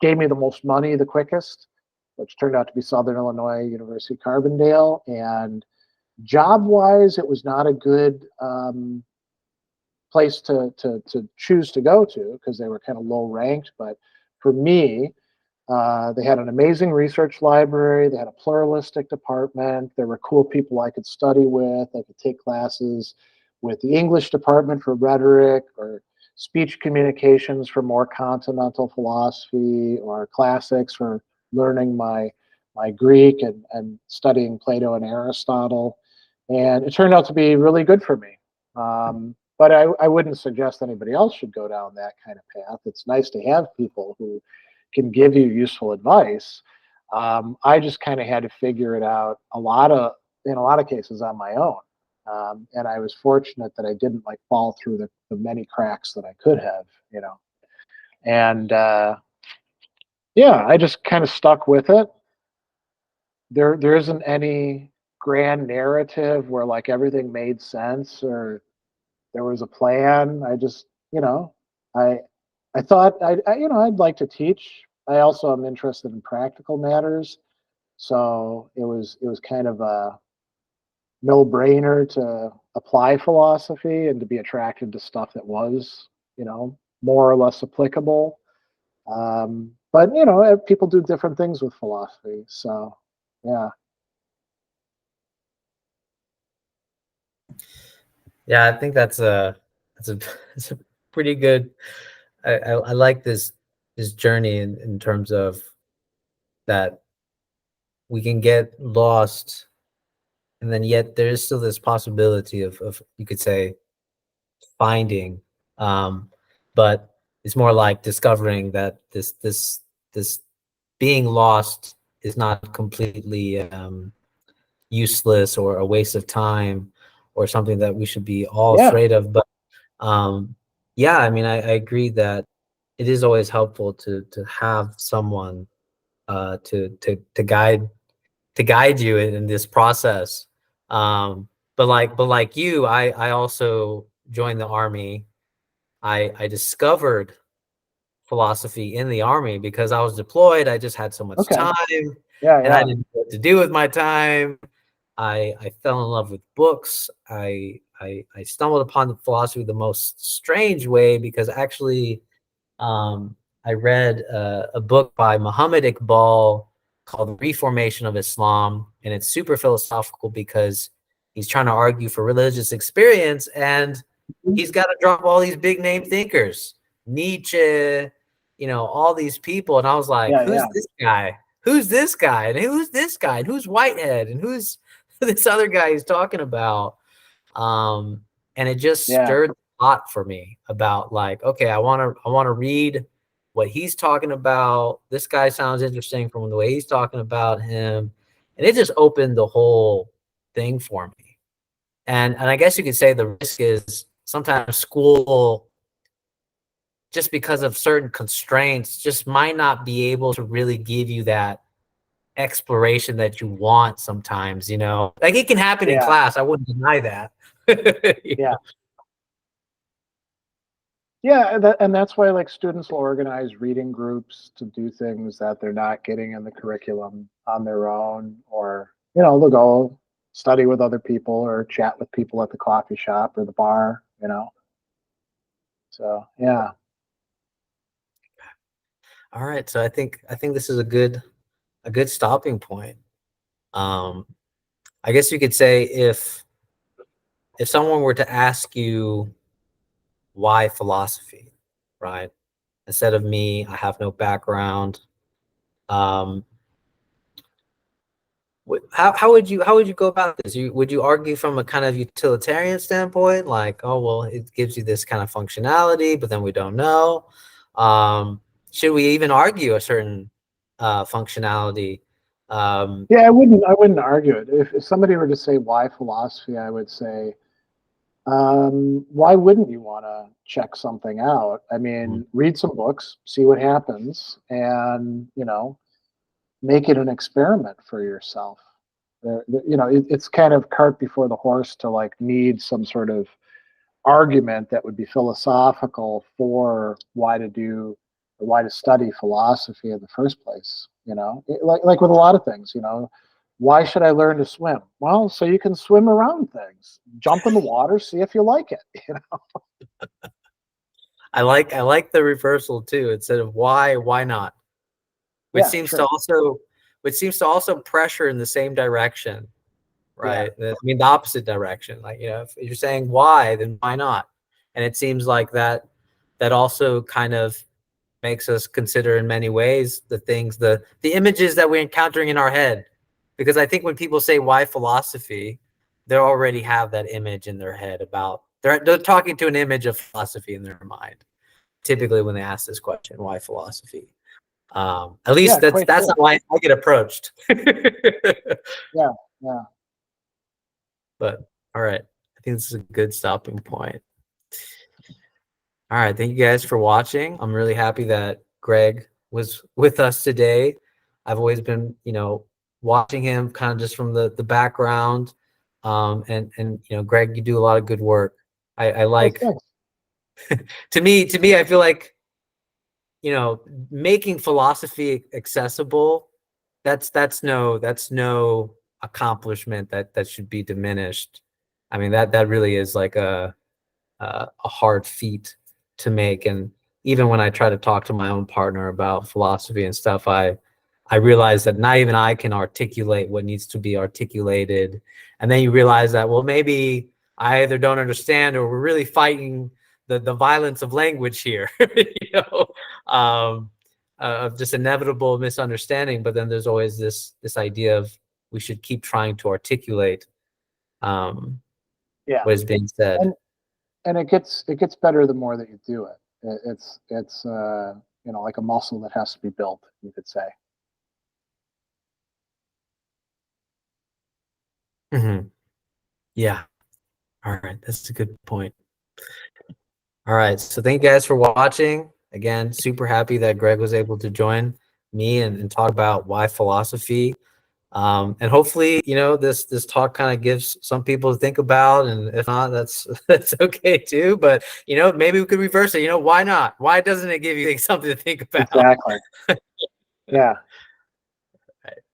Speaker 2: gave me the most money the quickest, which turned out to be Southern Illinois University Carbondale. And job-wise, it was not a good place to choose to go to, because they were kind of low ranked. But for me, they had an amazing research library. They had a pluralistic department. There were cool people I could study with. I could take classes with the English department for rhetoric, or speech communications for more continental philosophy, or classics for learning my Greek and studying Plato and Aristotle. And it turned out to be really good for me. But I wouldn't suggest anybody else should go down that kind of path. It's nice to have people who can give you useful advice. I just kind of had to figure it out in a lot of cases on my own. And I was fortunate that I didn't like fall through the many cracks that I could have. And yeah, I just kind of stuck with it. There isn't any grand narrative where like everything made sense or there was a plan. I just, I I thought I'd like to teach. I also am interested in practical matters, so it was kind of a no-brainer to apply philosophy and to be attracted to stuff that was, more or less applicable. But people do different things with philosophy, so yeah.
Speaker 1: Yeah, I think that's a it's a pretty good. I like this journey in terms of that we can get lost, and then yet there is still this possibility of you could say finding, um, but it's more like discovering that this being lost is not completely useless or a waste of time or something that we should be all
Speaker 2: Yeah.
Speaker 1: afraid of. But yeah, I mean, I agree that it is always helpful to have someone to guide you in this process. But like you, I also joined the army. I discovered philosophy in the army because I was deployed. I just had so much
Speaker 2: Okay.
Speaker 1: time,
Speaker 2: Yeah.
Speaker 1: and I
Speaker 2: Yeah.
Speaker 1: didn't know what to do with my time. I fell in love with books. I stumbled upon the philosophy the most strange way because actually um, I read a book by Muhammad Iqbal called The Reformation of Islam, and it's super philosophical because he's trying to argue for religious experience, and he's got to drop all these big name thinkers, Nietzsche, all these people, and I was like,
Speaker 2: Yeah.
Speaker 1: who's
Speaker 2: Yeah.
Speaker 1: this guy? Who's this guy? And who's this guy? And who's Whitehead? And who's this other guy he's talking about? And it just
Speaker 2: Yeah.
Speaker 1: stirred a lot for me about like, okay, I want to read what he's talking about. This guy sounds interesting from the way he's talking about him. And it just opened the whole thing for me. And I guess you could say the risk is sometimes school, just because of certain constraints, just might not be able to really give you that exploration that you want sometimes, you know? Like, it can happen in
Speaker 2: Yeah,
Speaker 1: class, I wouldn't deny that. You
Speaker 2: yeah.
Speaker 1: know?
Speaker 2: Yeah, and that's why like students will organize reading groups to do things that they're not getting in the curriculum on their own, or they'll go study with other people or chat with people at the coffee shop or the bar. So yeah,
Speaker 1: All right, so I think this is a good stopping point. Um, I guess you could say if someone were to ask you why philosophy, right? Instead of me, I have no background. Um, how would you go about this? Would you argue from a kind of utilitarian standpoint, like, oh well, it gives you this kind of functionality, but then we don't know. Um, should we even argue a certain functionality? Um,
Speaker 2: yeah. I wouldn't argue it. If somebody were to say why philosophy, I would say, why wouldn't you want to check something out? I
Speaker 1: mm,
Speaker 2: mean, read some books, see what happens, and make it an experiment for yourself. It's kind of cart before the horse to like need some sort of argument that would be philosophical for why to study philosophy in the first place. Like with a lot of things. Why should I learn to swim? Well, so you can swim around things. Jump in the water, see if you like it.
Speaker 1: I like the reversal too. Instead of why not? Which
Speaker 2: Yeah,
Speaker 1: seems to
Speaker 2: sure.
Speaker 1: also which seems to also pressure in the same direction,
Speaker 2: Yeah,
Speaker 1: right? I mean, the opposite direction. Like, if you're saying why, then why not? And it seems like that also kind of makes us consider in many ways the things, the images that we're encountering in our head. Because I think when people say why philosophy, they already have that image in their head about they're talking to an image of philosophy in their mind. Typically when they ask this question, why philosophy? At least
Speaker 2: yeah,
Speaker 1: that's
Speaker 2: quite
Speaker 1: that's
Speaker 2: sure.
Speaker 1: how I get approached.
Speaker 2: Yeah, yeah.
Speaker 1: But all right, I think this is a good stopping point. All right, thank you guys for watching. I'm really happy that Greg was with us today. I've always been, watching him kind of just from the background. And Greg, you do a lot of good work. I
Speaker 2: Well,
Speaker 1: like
Speaker 2: thanks.
Speaker 1: to me, I feel like, making philosophy accessible, that's no accomplishment that should be diminished. I mean, that really is like a hard feat to make. And even when I try to talk to my own partner about philosophy and stuff, I realize that not even I can articulate what needs to be articulated. And then you realize that, well, maybe I either don't understand or we're really fighting the violence of language here, um, of just inevitable misunderstanding. But then there's always this idea of we should keep trying to articulate um,
Speaker 2: Yeah,
Speaker 1: what is being said.
Speaker 2: and it gets better the more that you do it. It's like a muscle that has to be built, you could say.
Speaker 1: Mhm. Yeah. All right. That's a good point. All right. So thank you guys for watching. Again, super happy that Greg was able to join me and talk about why philosophy. And hopefully, this talk kind of gives some people to think about, and if not, that's that's okay too. But maybe we could reverse it. Why not? Why doesn't it give you something to think about?
Speaker 2: Exactly. Yeah.